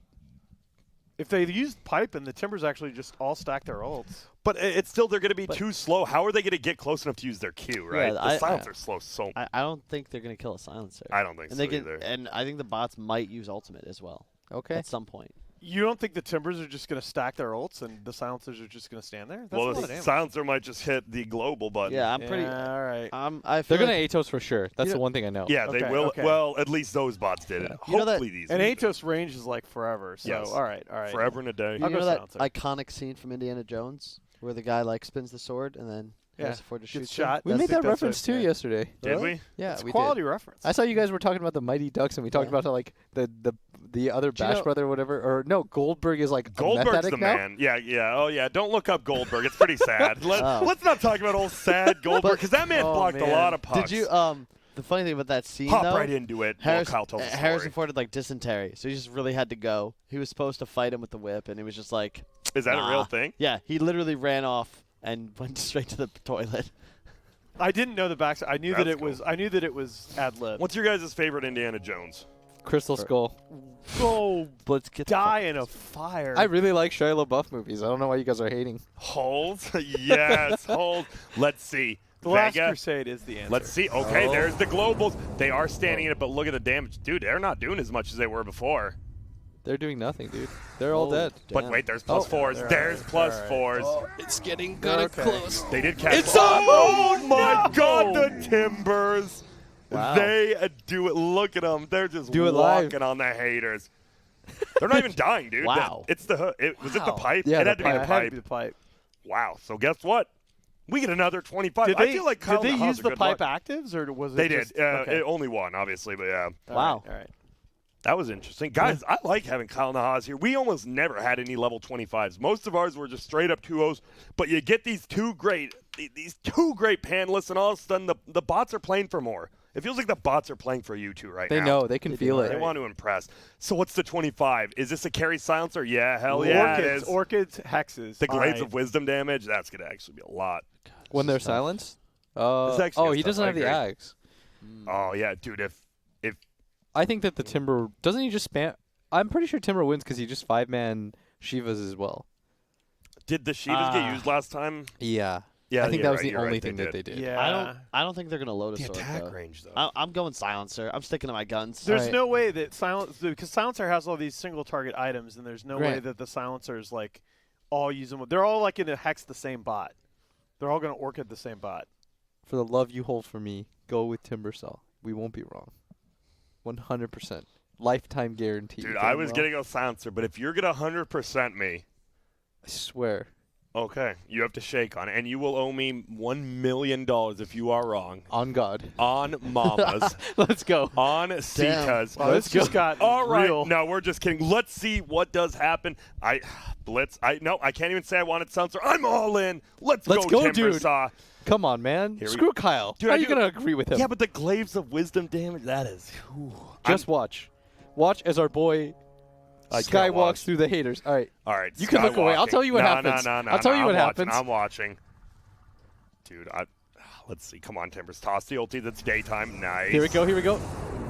If they used pipe and the Timbers actually just all stack their ults. But it's still, they're going to be too slow. How are they going to get close enough to use their Q, right? Yeah, the Silencer's slow so I don't think they're gonna kill a silencer. I don't think and so they can, either. and I think the bots might use ultimate as well Okay. at some point. You don't think the Timbers are just going to stack their ults and the Silencers are just going to stand there? That's a Well, lot of the damage. Silencer might just hit the global button. Yeah, I'm pretty. Yeah, all right. I feel They're gonna like, Atos for sure. That's You the know- one thing I know. Yeah, they Okay, will. okay. Well, at least those bots did it. You know that- Hopefully these And will. Atos range is like forever. So, Yes. all right. Forever and a day. you I'll know go that silencer. iconic scene from Indiana Jones where the guy like spins the sword and then Harrison Ford just Gets shoots him? shot. We That's made the- that that's reference it, too yeah. yesterday. Did Really? we? Yeah, It's we quality did. reference. I saw you guys were talking about the Mighty Ducks, and we talked Yeah. about how like the other Do you Bash know- brother or whatever. Or no, Goldberg is like a meth Goldberg's addict the now? man. Yeah, yeah. Oh, yeah. Don't look up Goldberg. It's pretty sad. Oh. Let's not talk about old sad Goldberg because that man Oh, blocked a man. lot of pucks. Did you? The funny thing about that scene Hop though, right into it while Kyle tells the story. Harrison Ford had like dysentery, so he just really had to go. He was supposed to fight him with the whip, and he was just like, Is that a nah. real thing? Yeah, he literally ran off and went straight to the toilet. I didn't know the back. I knew That's that it cool. was. I knew that it was ad lib. What's your guys' favorite Indiana Jones? Crystal Skull. Go Let's get die in a fire. I really like Shia LaBeouf movies. I don't know why you guys are hating. Hold. Yes, hold. Let's see. the Last Vega. Crusade is the answer. Let's see. Okay, Oh. there's the globals. They are standing in it, but look at the damage. Dude, they're not doing as much as they were before. They're doing nothing, dude. They're all Oh, dead. But damn. wait, there's plus fours. they're There's alright, plus they're fours. It's getting They're okay. close. They did catch. It's oh on! my No! God, the Timbers. Wow. They do it. Look at them. They're just Do it live. walking on the haters. They're not even dying, dude. Wow. It's the hook. Was it the Wow. pipe? Yeah, it the had to be Yeah, the it had to pipe. be the pipe. Wow. So guess what? We get another 25. Did I they, feel like Kyle did they and Haas use are the good pipe luck. actives or was it They just, did. Okay. Only one, obviously, but yeah. Wow. All right. That was interesting. Guys, I like having Kyle Nahas here. We almost never had any level 25s. Most of ours were just straight up 2-0s, but you get these two great panelists, and all of a sudden the bots are playing for more. It feels like the bots are playing for you two right They now. know. They can feel They it. want to impress. So what's the 25? Is this a carry silencer? Yeah, hell yeah, it is. Orchids, hexes. The All Glades right. of Wisdom damage, that's going to actually be a lot. When they're silenced? It's actually Oh, good he stuff. doesn't I have the agree. axe. Oh, yeah, dude, if I think that the Timber doesn't he just spam. I'm pretty sure Timber wins because he just 5-man Shivas as well. did the Shivas get used last time? Yeah. Yeah, I think you're that was right, the you're only right, thing that they did. Yeah. I don't think they're gonna load a The sword attack though. range, though. I'm going silencer. I'm sticking to my guns. There's Alright. no way that because silencer has all these single target items, and there's no way Grant. that the silencers like all use them. They're all like in a hex the same bot. They're all going to orchid the same bot. For the love you hold for me, go with Timbersaw. We won't be wrong. 100%. Lifetime guarantee. Dude, I was getting a silencer, but if you're going to 100% me, I swear. okay, you have to shake on it, and you will owe me $1 million if you are wrong. On God. On Mamas. Let's go. On Sitas. Wow, this just got All right. real. No, we're just kidding. Let's see what does happen. Blitz. I can't even say I wanted silencer. I'm all in. Let's Let's go, go, dude. Timbersaw. Come on, man. Here we Screw go. Kyle. Dude, How I are you do- going to agree with him? Yeah, but the Glaives of Wisdom damage, that is. Just watch. Watch as our boy I can't watch. skywalks through the haters. All right. All right. You can look away. I'll skywalking. tell you what happens. No, I'll tell you what I'm happens. Watching. I'm watching. Dude, let's see. Come on, Timbers. Toss the ulti. That's daytime. Nice. Here we go. Here we go.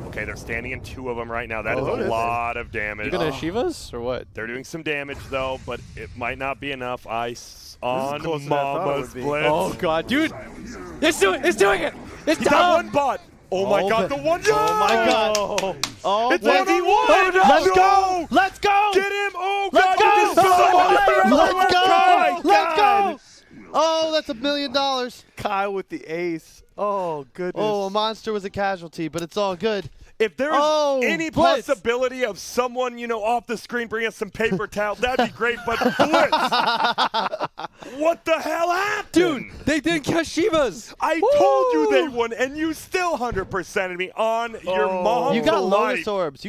Okay, Okay, they're standing in 2 of them right now. That is it a is. lot of damage. You're gonna Shivas or what? They're doing some damage though, but it might not be enough. Ice on closer than I thought it Mama's would be. Blitz. Oh god, dude! It's doing it! It's He's got one bot. Oh my god, the one. Oh my god. Oh, It's wait. 1v1. Oh, no. Let's go. Let's go! Get him. Oh Let's god, go! you just spilled the monster. Let's go! Oh, my Let's God. go! Oh, that's $1 million. Kyle with the ace. Oh, goodness. Oh, a monster was a casualty, but it's all good. If there's Oh, any Blitz. possibility of someone, off the screen bringing us some paper towel, that'd be great. But Blitz, what the hell happened? Dude, they didn't catch Shivas! I told you they won, and you still 100%ed me on your mom. You got life. Lotus Orbs.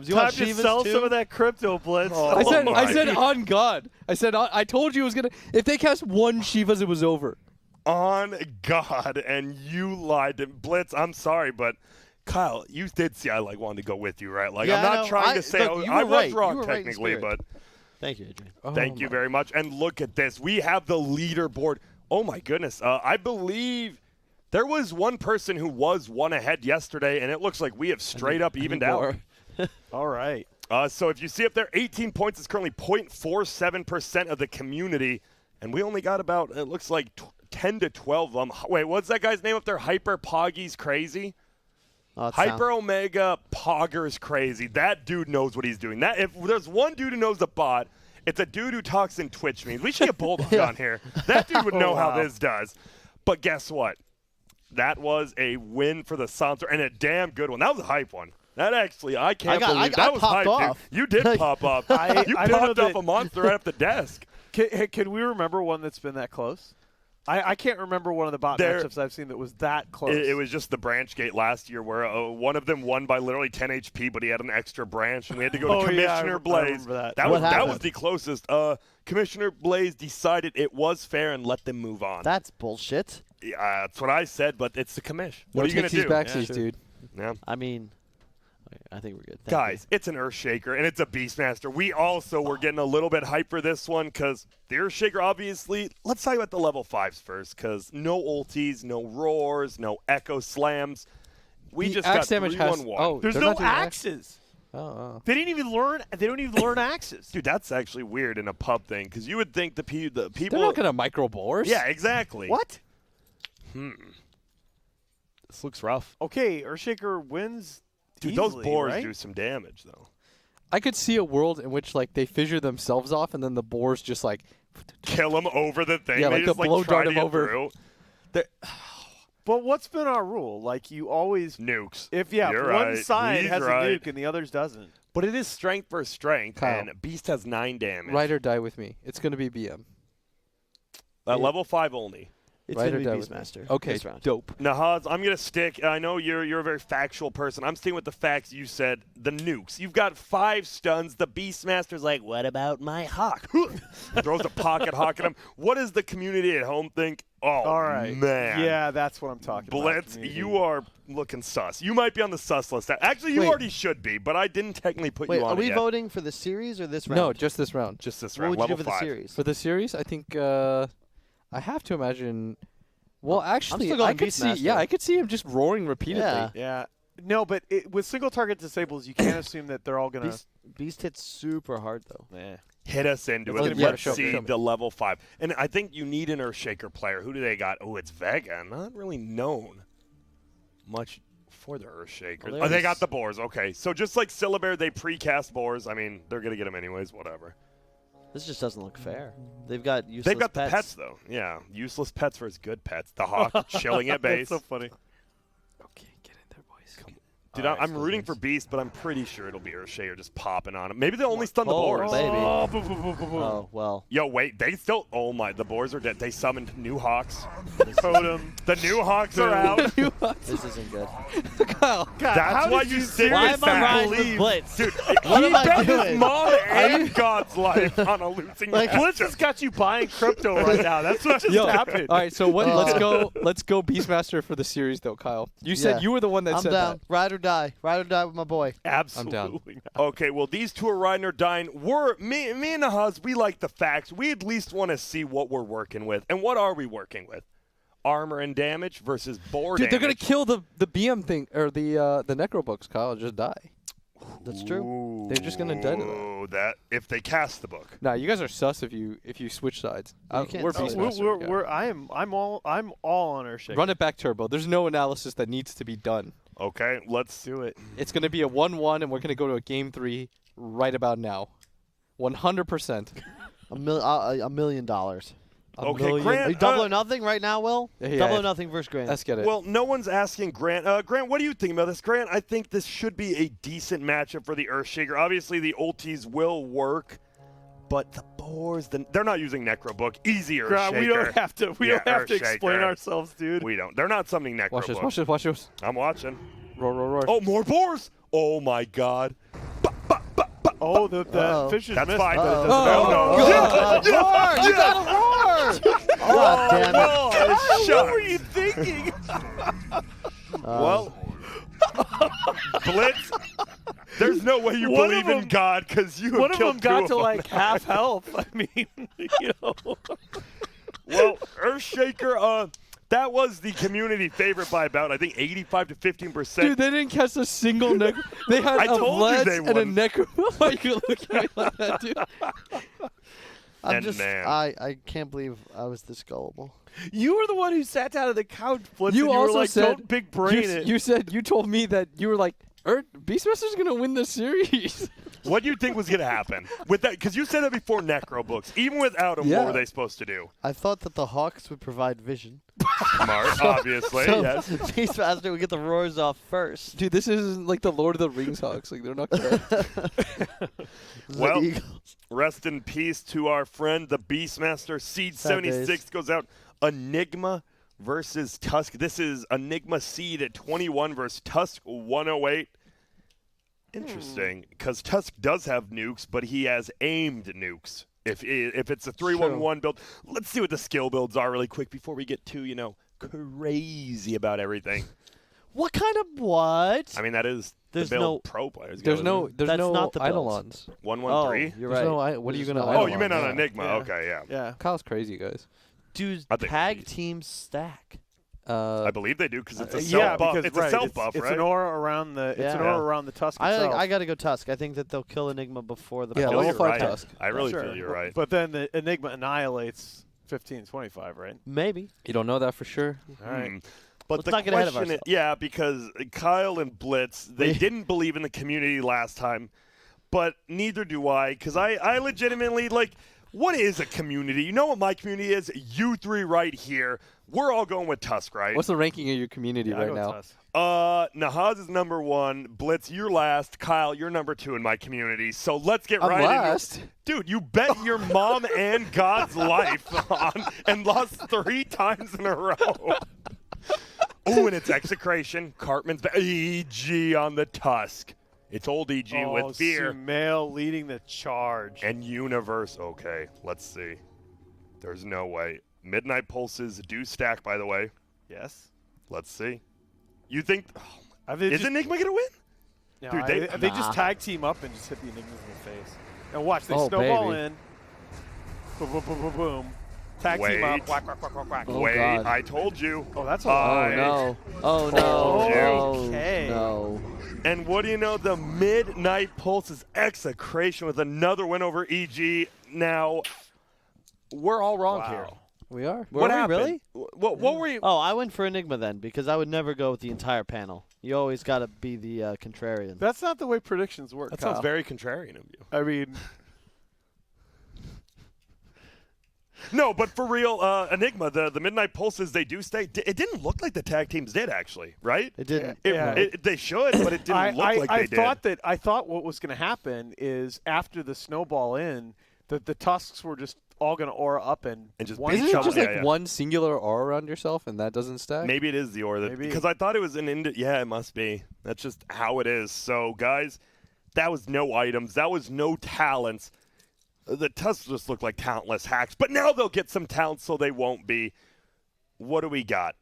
You want Time to Shivas sell too? some of that crypto, Blitz. I said my. on God. I told you it was gonna. If they cast 1 Shivas, it was over. On God, and you lied to Blitz. I'm sorry, but Kyle, you did see I wanted to go with you, right? Yeah, I'm not I know. trying to say look, you I were was right. You wrong were right in technically, spirit. but Thank you, Adrian. thank you very much. And look at this. We have the leaderboard. Oh my goodness. I believe there was one person who was 1 ahead yesterday, and it looks like we have straight up evened out. All right. So if you see up there, 18 points is currently 0.47% of the community, and we only got about, it looks like 10 to 12 of them. Wait, what's that guy's name up there? Hyper Poggy's crazy? Hyper Omega Pogger's crazy. That dude knows what he's doing. That if there's one dude who knows the bot, it's a dude who talks in Twitch memes. We should get Bulldog on here. That dude would know how this does. But guess what? That was a win for the Sansa, and a damn good one. That was a hype one. That actually, I can't believe that was hype, off. dude. You did pop up. You I don't know popped off that- a monster right up the desk. Can we remember one that's been that close? I can't remember one of the bot matchups I've seen that was that close. It was just the branch gate last year where one of them won by literally 10 HP, but he had an extra branch, and we had to go to Commissioner Blaze. I remember that. That What was happened? the closest. Commissioner Blaze decided it was fair and let them move on. That's bullshit. That's what I said, but it's the commish. What are you going to do? Backsies, dude. Yeah. I mean, I think we're good. Thank Guys, it's an Earthshaker, and it's a Beastmaster. We also were getting a little bit hype for this one because the Earthshaker, obviously, let's talk about the level 5s first because no ultis, no roars, no echo slams. We The just axe got damage 3-1-1. has. There's they're no not doing axe? axes. Oh. They didn't even learn. They don't even learn axes. Dude, that's actually weird in a pub thing because you would think the people. They're not gonna micro boars. Yeah, exactly. What? This looks rough. Okay, Earthshaker wins. Dude, those easily, boars right? do some damage though. I could see a world in which they fissure themselves off, and then the boars just Kill them over the thing. Yeah, they like just the blow try dart to him get over. through. But what's been our rule? You always, Nukes. if You're one right. side He's has right. a nuke and the others doesn't. But it is strength versus strength, Kyle. and Beast has 9 damage. ride or die with me. It's gonna be BM. Level 5 only. It's Ride going or to die be with me. Beastmaster. Okay, This round. dope. Nahaz, I'm going to stick. I know you're a very factual person. I'm sticking with the facts you said. The nukes. You've got 5 stuns. The Beastmaster's like, what about my hawk? Throws a pocket hawk at him. What does the community at home think? Oh, All right. man. Yeah, that's what I'm talking about. Blitz, community. you are looking sus. You might be on the sus list. Actually, you Wait. already should be, but I didn't technically put Wait, you on are we it yet. voting for the series or this round? No, just this round. Just this What round. would you do Level for the 5. series? For the series, I think I have to imagine. Well, actually, still going I could see. Beastmaster. Yeah, I could see him just roaring repeatedly. Yeah. Yeah. No, but with single target disables, you can't assume that they're all gonna. Beast hits super hard, though. Hit us into It's it. gonna be Let's show see me. the level 5. And I think you need an Earthshaker player. Who do they got? Oh, it's Vega. Not really known much for the Earthshaker. Well, Oh, they there's- got the boars. Okay. So just like Syllabear, they precast boars. I mean, they're going to get them anyways. Whatever. This just doesn't look fair. They've got useless They've got pets. the pets, though. Yeah. Useless pets versus good pets. The hawk chilling at base. That's so funny. Okay, get in there, boys. Dude, I'm rooting for Beast, but I'm pretty sure it'll be Earthshaker just popping on him. Maybe they'll only stun the Oh, boars. baby. Oh, boom, boom, boom, boom, boom. Oh, well. Yo, wait, they still. Oh my, the boars are dead. They summoned new hawks. Totem. The new hawks are out. This isn't good. Kyle. God, That's how why did you stick Why with am I that. riding with Blitz? Dude, What he am I bet his doing? mom and God's life on a losing Blitz has got you buying crypto right now. That's what just Yo, happened. all right, so let's go Beastmaster for the series though, Kyle. You said Yeah. you were the one that I'm said down. that. Ride or die. Ride or die with my boy. Absolutely not. Okay, well, these two are riding or dying. Me and Nahaz, we like the facts. We at least want to see what we're working with. And what are we working with? armor and damage versus boar Dude, damage. they're gonna kill the BM thing or the necro books. Kyle, just die. That's true. Ooh, They're just gonna die to that if they cast the book. Nah, you guys are sus if you switch sides. can't We're say that. Beastmaster. I'm all on Earthshaker. Run it back turbo. There's no analysis that needs to be done. Okay, let's Do it. It's gonna be a 1-1, and we're gonna go to a game 3 right about now. 100%. $1 million. Okay, Grant. Are you double or nothing right now, Will? Yeah, Double or nothing versus Grant. Let's get it. Well, no one's asking Grant. Grant, what do you think about this? Grant, I think this should be a decent matchup for the Earthshaker. Obviously, the ultis will work, but the boars, they're not using Necro Book. Easy Earthshaker. Grant, we don't have to. We don't have to explain Earthshaker. ourselves, dude. We don't. They're not summoning Necro watch this. Book. Watch this. Watch this. I'm watching. Roar. Oh, more boars! Oh my God. Oh, the fishes That's missed. fine. but it doesn't Oh, matter. God. Roar! You got to roar! God damn it. What were you thinking? Well, Blitz, there's no way you One believe of in them- God because you have One of killed them got two to of like them. half health. I mean, you know. Well, Earthshaker, that was the community favorite by about, I think, 85 to 15%. Dude, they didn't catch a single neck. They had I a told you Blitz they and a wouldn't. necro. Why you looking at me like that, dude? And man. I can't believe I was this gullible. You were the one who sat down on the couch, Blitz, You and you also were like, said don't big brain it. You told me that you were like, Beastmaster's gonna win the series. What do you think was going to happen with that? Because you said that before Necro Books. Even without them, Yeah. what were they supposed to do? I thought that the Hawks would provide vision. Smart, obviously, So yes. Beastmaster would get the roars off first. Dude, this isn't like the Lord of the Rings Hawks. Like they're not gonna. Well, The Eagles. rest in peace to our friend, the Beastmaster. Seed Sad 76 days. goes out. Enigma versus Tusk. This is Enigma Seed at 21 versus Tusk 108. Interesting, because Tusk does have nukes, but he has aimed nukes. If it's a 3-1-1 build, let's see what the skill builds are really quick before we get too, crazy about everything. What kind of what? I mean, that is There's the build no- pro players. There's go, no. isn't There's That's no not the builds. Eidolons. it? 1-1-3. You're There's right. no. What are you There's gonna? no Oh, you meant on yeah. Enigma. Yeah. Okay, yeah. Yeah. Kyle's crazy, guys. Dude, I think- tag teams stack. I believe they do because it's a Yeah, self buff. because It's a self buff, it's right? an aura around the Yeah. it's an aura around the Tusk itself. I got to go Tusk. I think that they'll kill Enigma before the Yeah, I feel level you're 5 right. Tusk. I really Sure. feel you're right. But then the Enigma annihilates 15-25, right? Maybe. You don't know that for sure. All right. But Let's the not get ahead of question is, ourselves. yeah, because Kyle and Blitz, they didn't believe in the community last time, but neither do I, because I legitimately, what is a community? You know what my community is? You three right here. We're all going with Tusk, right? What's the ranking of your community Yeah, I right go now? Tusk. Nahaz is number 1. Blitz, you're last. Kyle, you're number 2 in my community. So let's get I'm right last. into it. Dude, you bet your mom and God's life on and lost 3 times in a row. Oh, and it's Execration. Cartman's EG on the Tusk. It's old EG with fear. Sumail leading the charge. And Universe. Okay, let's see. There's no way. Midnight Pulses do stack, by the way. Yes. Let's see. You think... I think is Enigma going to win? No, Dude, they Nah. just tag team up and just hit the Enigmas in the face. And watch, they Oh, snowball baby. in. Boom, boom, boom, boom, boom. Tag team Wait. up. Whack, whack, whack, whack, whack. Oh, Wait, God. I told you. Oh, that's a Oh, lot. Oh, no. Oh, no. Oh, okay. No. And what do you know? The Midnight Pulses Execration with another win over EG. Now, we're all wrong Wow. here. We are. What we happened? really? What were you? Oh, I went for Enigma then because I would never go with the entire panel. You always got to be the contrarian. That's not the way predictions work. That Kyle. sounds very contrarian of you. I mean, No, but for real, Enigma, the Midnight Pulses, they do stay. It didn't look like the tag teams did, actually, right? It didn't. They should, but it didn't look like they did. I thought what was going to happen is after the snowball in, that the Tusks were just all going to aura up and just one beat Isn't each it other. just Yeah, like yeah. one singular aura around yourself and that doesn't stack? Maybe it is the aura. Maybe. Because I thought it was yeah, it must be. That's just how it is. So, guys, that was no items. That was no talents. The Tusks just look like talentless hacks. But now they'll get some talents, so they won't be. What do we got?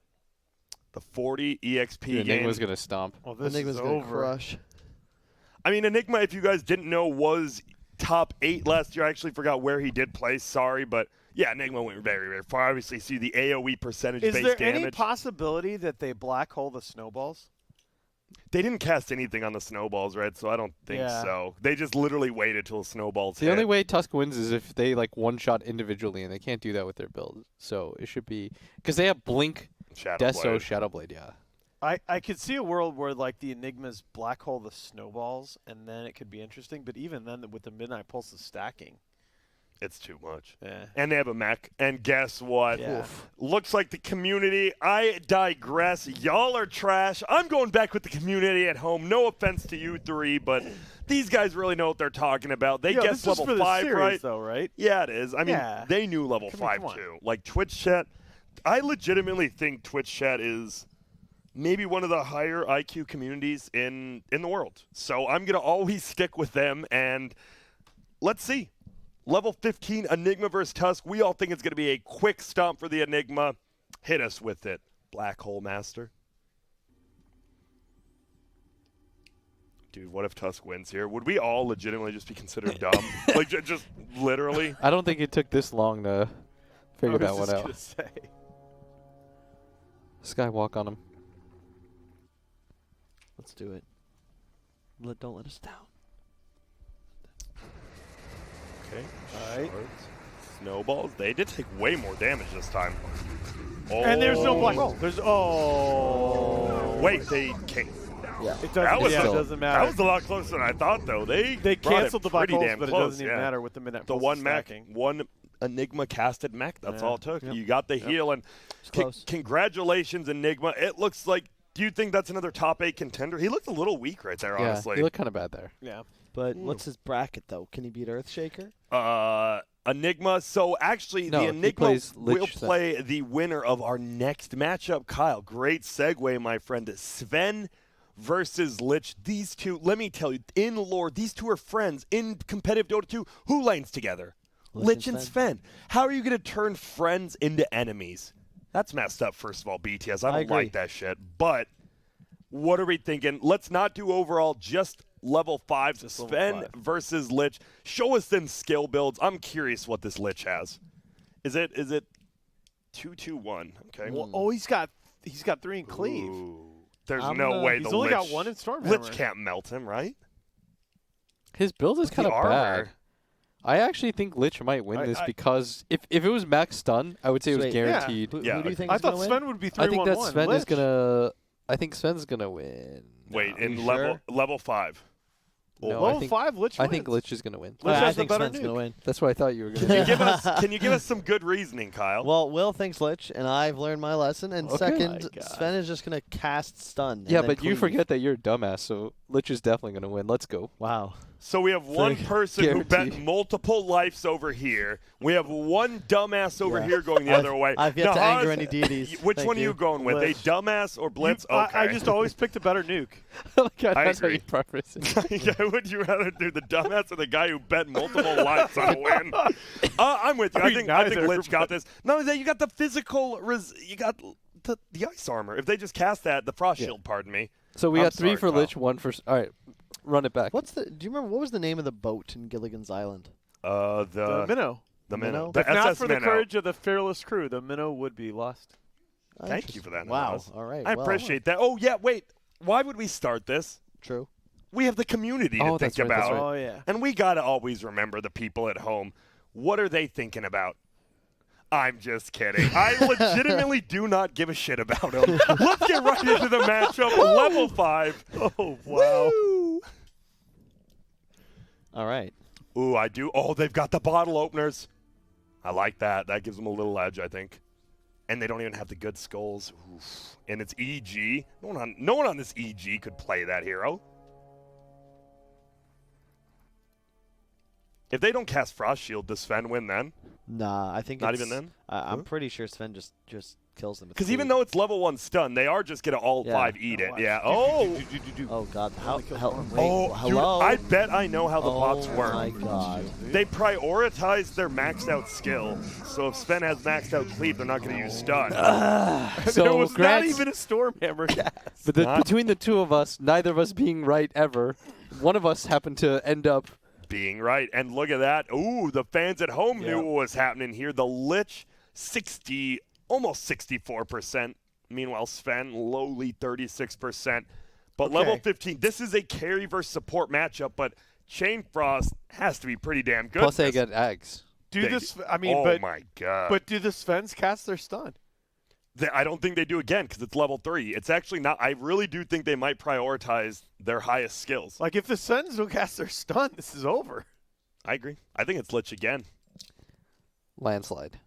The 40 EXP Dude, game. Enigma's gonna stomp. Well, this Enigma's is gonna over. crush. I mean, Enigma, if you guys didn't know, was top 8 last year. I actually forgot where he did play. Sorry, but Yeah, Enigma went very, very far. Obviously, see the AoE percentage-based Is there damage. any possibility that they black hole the snowballs? They didn't cast anything on the snowballs, right? So I don't think so. They just literally waited till the snowballs The hit. only way Tusk wins is if they like one-shot individually, and they can't do that with their build. So it should be because they have Blink, Deso, Shadowblade. Yeah. I could see a world where like the Enigmas black hole the snowballs, and then it could be interesting. But even then, with the Midnight Pulse stacking, it's too much. Yeah. And they have a mech. And guess what? Yeah. Oof. Looks like the community. I digress. Y'all are trash. I'm going back with the community at home. No offense to you three, but these guys really know what they're talking about. They guessed level 5, series, right? Though, right? Yeah, it is. I mean, they knew level 5 too. Like Twitch chat. I legitimately think Twitch chat is maybe one of the higher IQ communities in the world. So I'm going to always stick with them, and let's see. Level 15, Enigma versus Tusk. We all think it's going to be a quick stomp for the Enigma. Hit us with it, Black Hole Master. Dude, what if Tusk wins here? Would we all legitimately just be considered dumb? Like, just literally? I don't think it took this long to figure that one out. Skywalk on him. Let's do it. Don't let us down. Okay. All right. Snowballs. They did take way more damage this time. Oh. And there's no black hole. There's Wait, they can't. Yeah. It doesn't matter. That was a lot closer than I thought, though. They canceled the black holes, but close, it doesn't even matter with the Midnight Pulse one stacking. mech, one Enigma casted mech. That's all it took. Yep. You got the heal, and congratulations, Enigma. It looks like. Do you think that's another top 8 contender? He looked a little weak right there, honestly. He looked kind of bad there. Yeah. But what's his bracket, though? Can he beat Earthshaker? Enigma. So, actually, the Enigma will play the winner of our next matchup. Kyle, great segue, my friend. Sven versus Lich. These two, let me tell you, in lore, these two are friends. In competitive Dota 2, who lanes together? Lich and Sven. How are you going to turn friends into enemies? That's messed up, first of all, BTS. I don't like that shit. But what are we thinking? Let's not do overall, just level 5. Just Sven versus Lich. Show us them skill builds. I'm curious what this Lich has. Is it 2-2-1? Okay. Well, he's got 3 in cleave. Ooh. There's no way he's the only Lich, got 1 in Stormhammer. Lich can't melt him, right? His build is kind of bad. I actually think Lich might win this because if it was max stun, I would say it was guaranteed. Who do you think I is thought gonna Sven win? would be 3-1-1. I think that Sven is gonna. I think Sven's gonna win. Wait, No. in Sure? level 5. No, level 5, Lich I wins. think Lich is gonna win. Lich I has think the better Sven's going to win. That's what I thought you were gonna do. Can you give us some good reasoning, Kyle? Well, Will thinks Lich, and I've learned my lesson. And Okay. second, My God. Sven is just going to cast stun. Yeah, and then but you cleave. forget that you're a dumbass, so Lich is definitely gonna win. Let's go. Wow. So we have one person who bet Guaranteed. multiple lives over here. We have one dumbass over here going the other way. I've yet to Nahaz, anger any deities. Which Thank one are you going with? Lich. A dumbass or Blitz? Okay. I just always picked a better nuke. That's how agree. you preference it. Yeah, would you rather do the dumbass or the guy who bet multiple lives on a win? I'm with you. I mean, I think neither, Lich got this. Not only that, you got the physical, you got the ice armor. If they just cast that, the frost shield, pardon me. So we I'm got 3 sorry, for Kyle. Lich, 1 for. All right, run it back. Do you remember what was the name of the boat in Gilligan's Island? The Minnow. The Minnow. Minnow? The If not SS for the Minnow. courage of the fearless crew, the Minnow would be lost. Thank you for that. Wow. Nahaz. All right. I well, appreciate that. Oh, yeah, wait. Why would we start this? True. We have the community to Oh, think that's right, that's about. right. Oh, yeah. And we got to always remember the people at home. What are they thinking about? I'm just kidding. I legitimately do not give a shit about them. Let's get right into the matchup. Level 5. Oh, wow. Woo. All right. Ooh, I do. Oh, they've got the bottle openers. I like that. That gives them a little edge, I think. And they don't even have the good skulls. Oof. And it's EG. No one on this EG could play that hero. If they don't cast Frost Shield, does Sven win then? Nah, I think Not it's, even then? I'm pretty sure Sven just kills them. with Because even cleave. though it's level 1 stun, they are just going to all 5 eat it. Yeah. Oh. Oh God! Hello. Dude, I bet I know how the bots work. Oh my God! They prioritize their maxed out skill. So if Sven has maxed out cleave, they're not going to use stun. There So was not Grant's- even a Stormhammer cast. But between the two of us, neither of us being right ever, one of us happened to end up being right. And look at that. Ooh, the fans at home knew what was happening here. The Lich, almost 64%. Meanwhile, Sven, lowly 36%. But level 15, this is a carry versus support matchup, but Chain Frost has to be pretty damn good. Plus, they get Ags. Oh my God. But do the Svens cast their stun? I don't think they do again because it's level 3. It's actually not. I really do think they might prioritize their highest skills. Like, if the Svens don't cast their stun, this is over. I agree. I think it's Lich again. Landslide.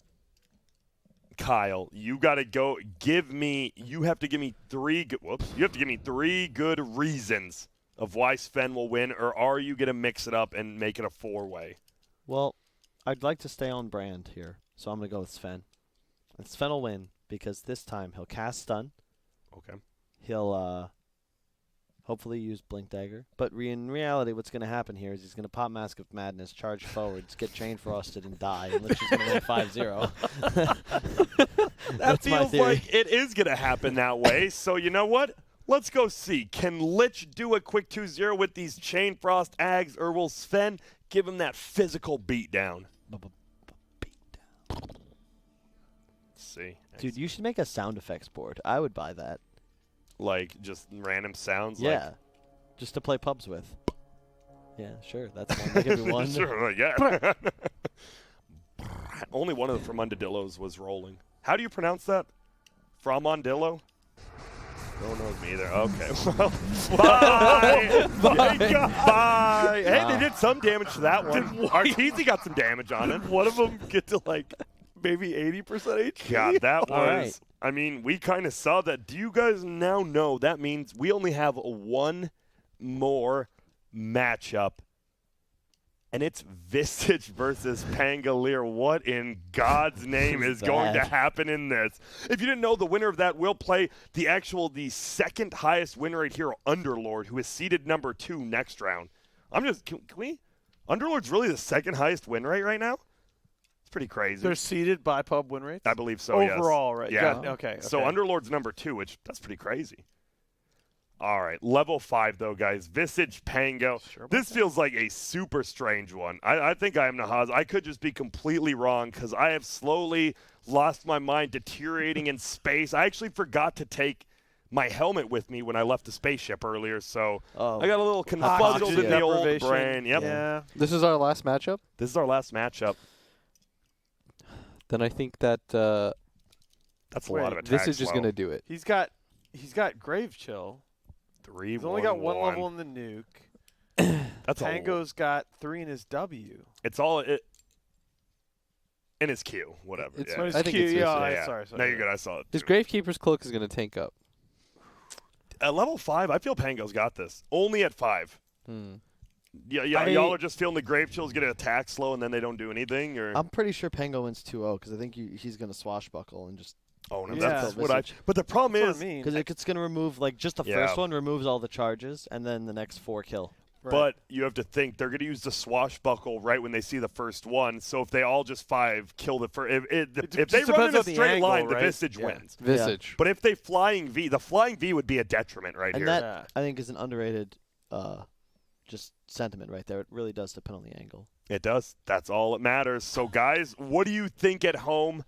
Kyle, you got to go. You have to give me 3 good reasons of why Sven will win, or are you going to mix it up and make it a 4-way? Well, I'd like to stay on brand here, so I'm going to go with Sven. And Sven will win because this time he'll cast stun. Okay. He'll hopefully use Blink Dagger. But in reality, what's going to happen here is he's going to pop Mask of Madness, charge forwards, get Chain Frosted, and die. And Lich is going to win 5-0. That feels like it is going to happen that way. So you know what? Let's go see. Can Lich do a quick 2-0 with these Chain Frost Ags, or will Sven give him that physical beatdown? Let's see. Dude, you should make a sound effects board. I would buy that. Like, just random sounds? Yeah. Just to play pubs with. Yeah, sure. That's one. That could be one. Sure, yeah. Only one of the Fromundadillos was rolling. How do you pronounce that? Fromundillo? Don't know me either. Okay. Well, bye. Bye. Hey, they did some damage to that one. Arteezy got some damage on it. One of them get to, like, maybe 80% HP? God, that All was... right. I mean, we kind of saw that. Do you guys now know that means we only have one more matchup, and it's Visage versus Pangolier. What in God's name is going to happen in this? If you didn't know, the winner of that will play the second highest win rate hero, Underlord, who is seeded number 2 next round. Can we? Underlord's really the second highest win rate right now? It's pretty crazy. They're seeded by pub win rates? I believe so, Overall, right? Yeah. Okay. So Underlord's number 2, that's pretty crazy. All right, level 5, though, guys. Visage Pango. Sure, this feels like a super strange one. I think I am Nahaz. I could just be completely wrong because I have slowly lost my mind, deteriorating in space. I actually forgot to take my helmet with me when I left the spaceship earlier, so I got a little confuzzled in the old brain. Yep. Yeah. This is our last matchup? This is our last matchup. Then I think that that's a lot of attacks. Visage is going to do it. He's got Grave Chill. 3, He's only got 1 level in the nuke. That's Tango's got 3 in his W. It's all in his Q, whatever. It's yeah. I think it's Sorry. No, you're good. I saw it. His Gravekeeper's Cloak is going to tank up. At level 5, I feel Pango's got this. Only at 5. Yeah, y'all are just feeling the Grave Chill's get an attack slow and then they don't do anything, or I'm pretty sure Pango wins 2-0 because I think he's going to swashbuckle and just. Oh no, Yeah. that's what I. But the problem is, because it's going to remove just the first one removes all the charges and then the next 4 kill. Right. But you have to think they're going to use the swashbuckle right when they see the first one. So if they all just 5 kill the first, if they run in a straight line, the Visage wins. Visage. But if they flying V, the flying V would be a detriment right here. And that I think is an underrated just sentiment right there. It really does depend on the angle. It does. That's all that matters. So guys, what do you think at home?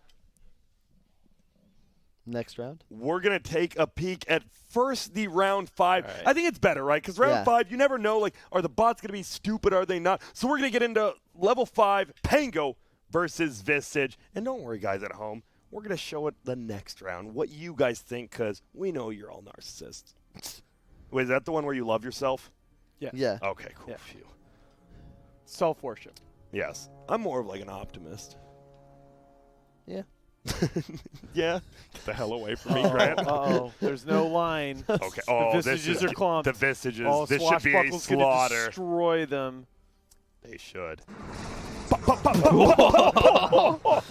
Next round? We're going to take a peek at first the round 5. Right. I think it's better, right? Because round 5, you never know, like, are the bots going to be stupid? Are they not? So we're going to get into level 5, Pango versus Visage. And don't worry, guys at home. We're going to show it the next round, what you guys think, because we know you're all narcissists. Wait, is that the one where you love yourself? Yes. Yeah. Okay, cool. Yeah. Phew. Self-worship. Yes. I'm more of like an optimist. Yeah. Yeah. Get the hell away from me, Grant. Uh-oh. There's no line. Okay. Oh, the Visages are clumped. The Visages. Oh, this should be a slaughter. Gonna destroy them. They should.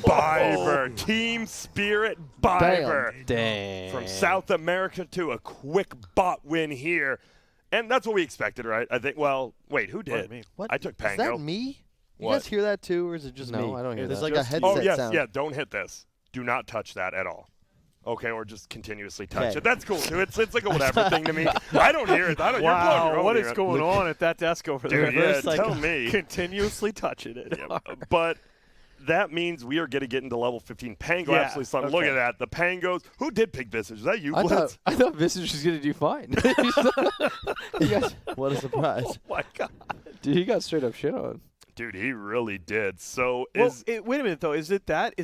Biver. Team Spirit Biver. Dang. From South America to a quick bot win here. And that's what we expected, right? I think, well, wait, who did? What? I took Pango. Is that me? You What? guys hear that too, or is it just me? No, I don't hear There's that. like a headset Oh, yes, sound. yeah, don't hit this. Do not touch that at all. Okay, or just continuously touch Okay. it. That's cool too. It's like a whatever thing to me. I don't hear it. I don't. You're blowing your Wow, own what ear. is going on at that desk over there? Dude, yeah, Reverse tell psycho. me. Continuously touching it. Yeah, but that means we are going to get into level 15. Pango Yeah, absolutely stunning. Look okay. at that. The Pangos. Who did pick Visage? Is that you, I Blitz? thought Visage was gonna do fine. You guys, What a surprise. Oh my God. dude, he got straight up shit on. Dude, he really did. So Well, is wait a minute though. Is it that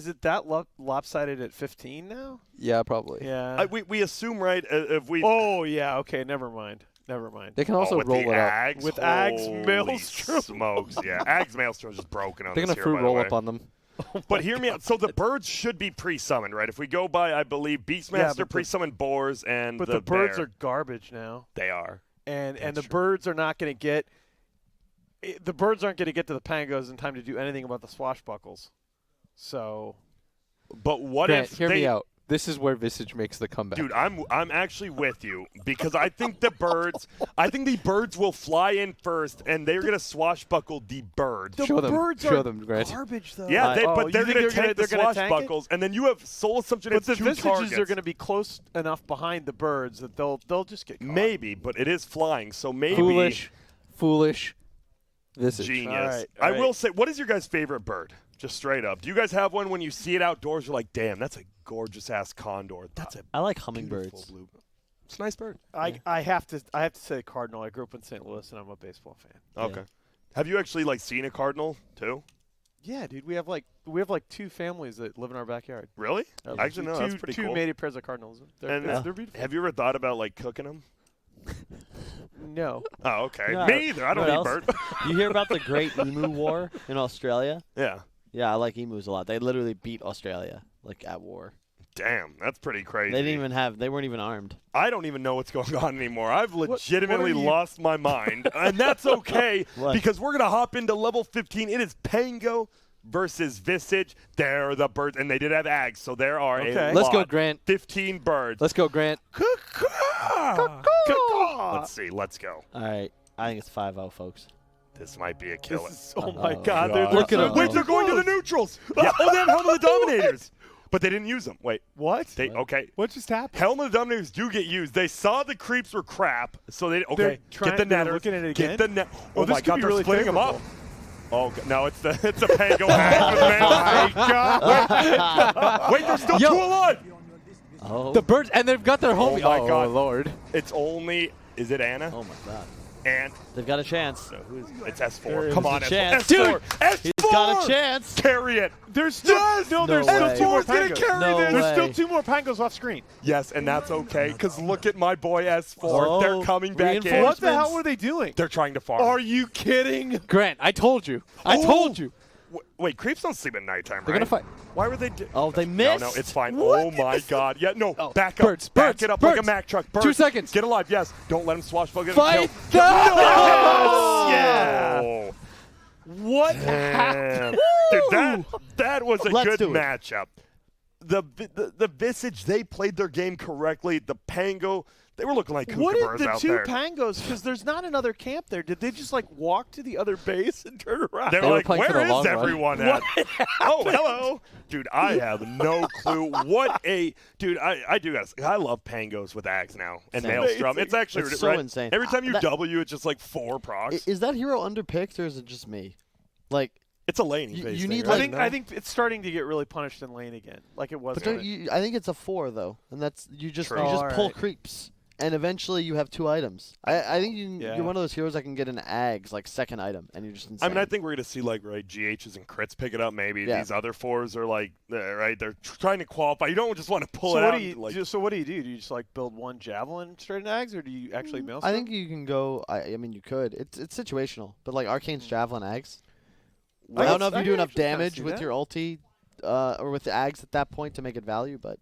lopsided at 15 now? Yeah, probably. Yeah. we assume, right, if we Oh yeah. Okay. Never mind. They can also with roll the it up. Ags, With Ags holy Maelstrom. smokes, yeah. Ags Maelstrom is just broken on They're this gonna here, fruit by the roll way. up on them. But hear me out. So the birds should be pre-summoned, right? If we go by, I believe, Beastmaster but pre-summoned boars and But the birds bear. are garbage now, They are. and the true. birds are not going to get. The birds aren't going to get to the Pangos in time to do anything about the swashbuckles. So But what Grant, if hear they? me out. This is where Visage makes the comeback. Dude, I'm actually with you because I think the birds will fly in first and they're gonna swashbuckle the birds. the Show them- birds show are them, Grant. garbage though. Yeah, Oh, but you they're think gonna tank the they're gonna tank it? swashbuckles, and then you have Soul Assumption. But It's the two visages targets. are going to be close enough behind the birds that they'll just get caught. Maybe, but it is flying, so maybe Foolish. Visage. genius. All right, I all will right. say, what is your guys' favorite bird? Just straight up. Do you guys have one when you see it outdoors? You're like, damn, that's a gorgeous ass condor. That's a I like beautiful hummingbirds. blue. It's a nice bird. I have to say Cardinal. I grew up in St. Louis and I'm a baseball fan. Okay. Have you actually seen a cardinal too? Yeah, dude, we have two families that live in our backyard. Really? Actually, no. That's pretty two cool. mated pairs of cardinals. They're beautiful. Have you ever thought about cooking them? No. Oh, okay. Yeah, Me either. I don't what eat else? bird. You hear about the Great Emu War in Australia? Yeah. Yeah, I like emus a lot. They literally beat Australia at war. Damn, that's pretty crazy. They weren't even armed. I don't even know what's going on anymore. I've what legitimately are you- lost my mind, and that's okay What? because we're gonna hop into level 15. It is Pango versus Visage. They're the birds, and they did have Ags, so there are Okay. a Let's go, lot. Grant. 15 birds. Let's go, Grant. Let's see. Let's go. All right. I think it's 5-0, folks. This might be a killer. Oh my Oh, God! God. They're Look at so them. Wait, they're going to the neutrals. Yeah. Oh, they have Helm of the Dominators, but they didn't use them. Wait. What? Okay. What just happened? Helm of the Dominators do get used. They saw the creeps were crap, so they They're get the they're netters. looking at it Get again? the net. Oh, Oh this my could God, be they're really splitting them up. favorable. Oh no, it's a Pango hack with man. Wait, there's still Yo. two alive. Oh. The birds, and they've got their homie. my God. Lord. It's only. Is it Anna? Oh my God. And They've got a chance. it's S4. There Come is on, a S4. chance. S4. S4. He's got a chance. Carry it. There's still there's way. still two more S4's gonna Pangos. carry No this. way. There's still two more Pangos off screen. Yes, and that's okay because look at my boy S4. Oh, They're coming back in. reinforcements. What the hell were they doing? They're trying to farm. Are you kidding? Grant, I told you. I told you. Wait, creeps don't sleep at nighttime, They're right? gonna fight. Why were they? Oh, they No, missed. no, it's fine. What? Oh my God! Yeah, no, back up. Birds, back birds, it up like a birds. Mack truck. Birds. 2 seconds. Get alive. Yes. Don't let him swashbuckle. Fight Kill. them! Yes. Yeah. What Damn. Dude, that was a Let's good do it. matchup. The Visage, they played their game correctly. The Pango, they were looking like What kookaburras did the out two there. Pangos? Because there's not another camp there. Did they just walk to the other base and turn around? They They were were like, playing for where the is long run. everyone at? Oh, hello. Dude, I have no clue. Dude, I do guys. I love Pangos with Axe now and Same. Maelstrom. It's actually It's so right? insane. Every time you That- W, it's just like 4 procs. Is that hero underpicked or is it just me? It's a laning You- based you thing, need, right? I think it's starting to get really punished in lane again, like it was. But I think it's a 4 though, and that's you just True. pull Alright. creeps, and eventually you have 2 items. I think Yeah. you're one of those heroes that can get an Ags second item, and you're just insane. I mean, I think we're going to see, GHs and crits pick it up. Maybe Yeah. these other 4s are right? They're trying to qualify. You don't just want to pull So it what out. do you so what do you do? Do you just build one javelin straight in Ags, or do you actually mail? I think you can go. I mean, you could. It's situational, but Arcane's javelin Ags. I don't know if you do enough damage with your ulti or with the Ags at that point to make it value, but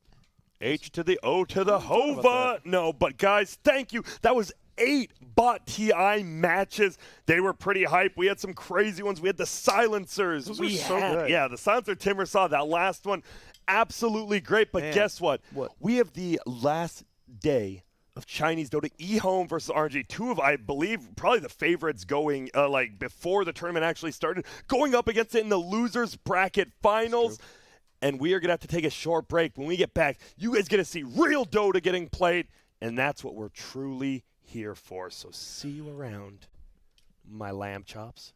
H to the O to the thought about Hova. No, but guys, thank you. That was 8 bot TI matches. They were pretty hype. We had some crazy ones. We had the silencers. Those we were so had, good. yeah, the silencer Timber saw that last one. Absolutely great. But Man. guess what? What? We have the last day of Chinese Dota eHome versus RNG. 2 of, I believe, probably the favorites going before the tournament actually started, going up against it in the losers bracket finals. and we are going to have to take a short break. When we get back, you guys get to see real Dota getting played, and that's what we're truly here for. So see you around, my lamb chops.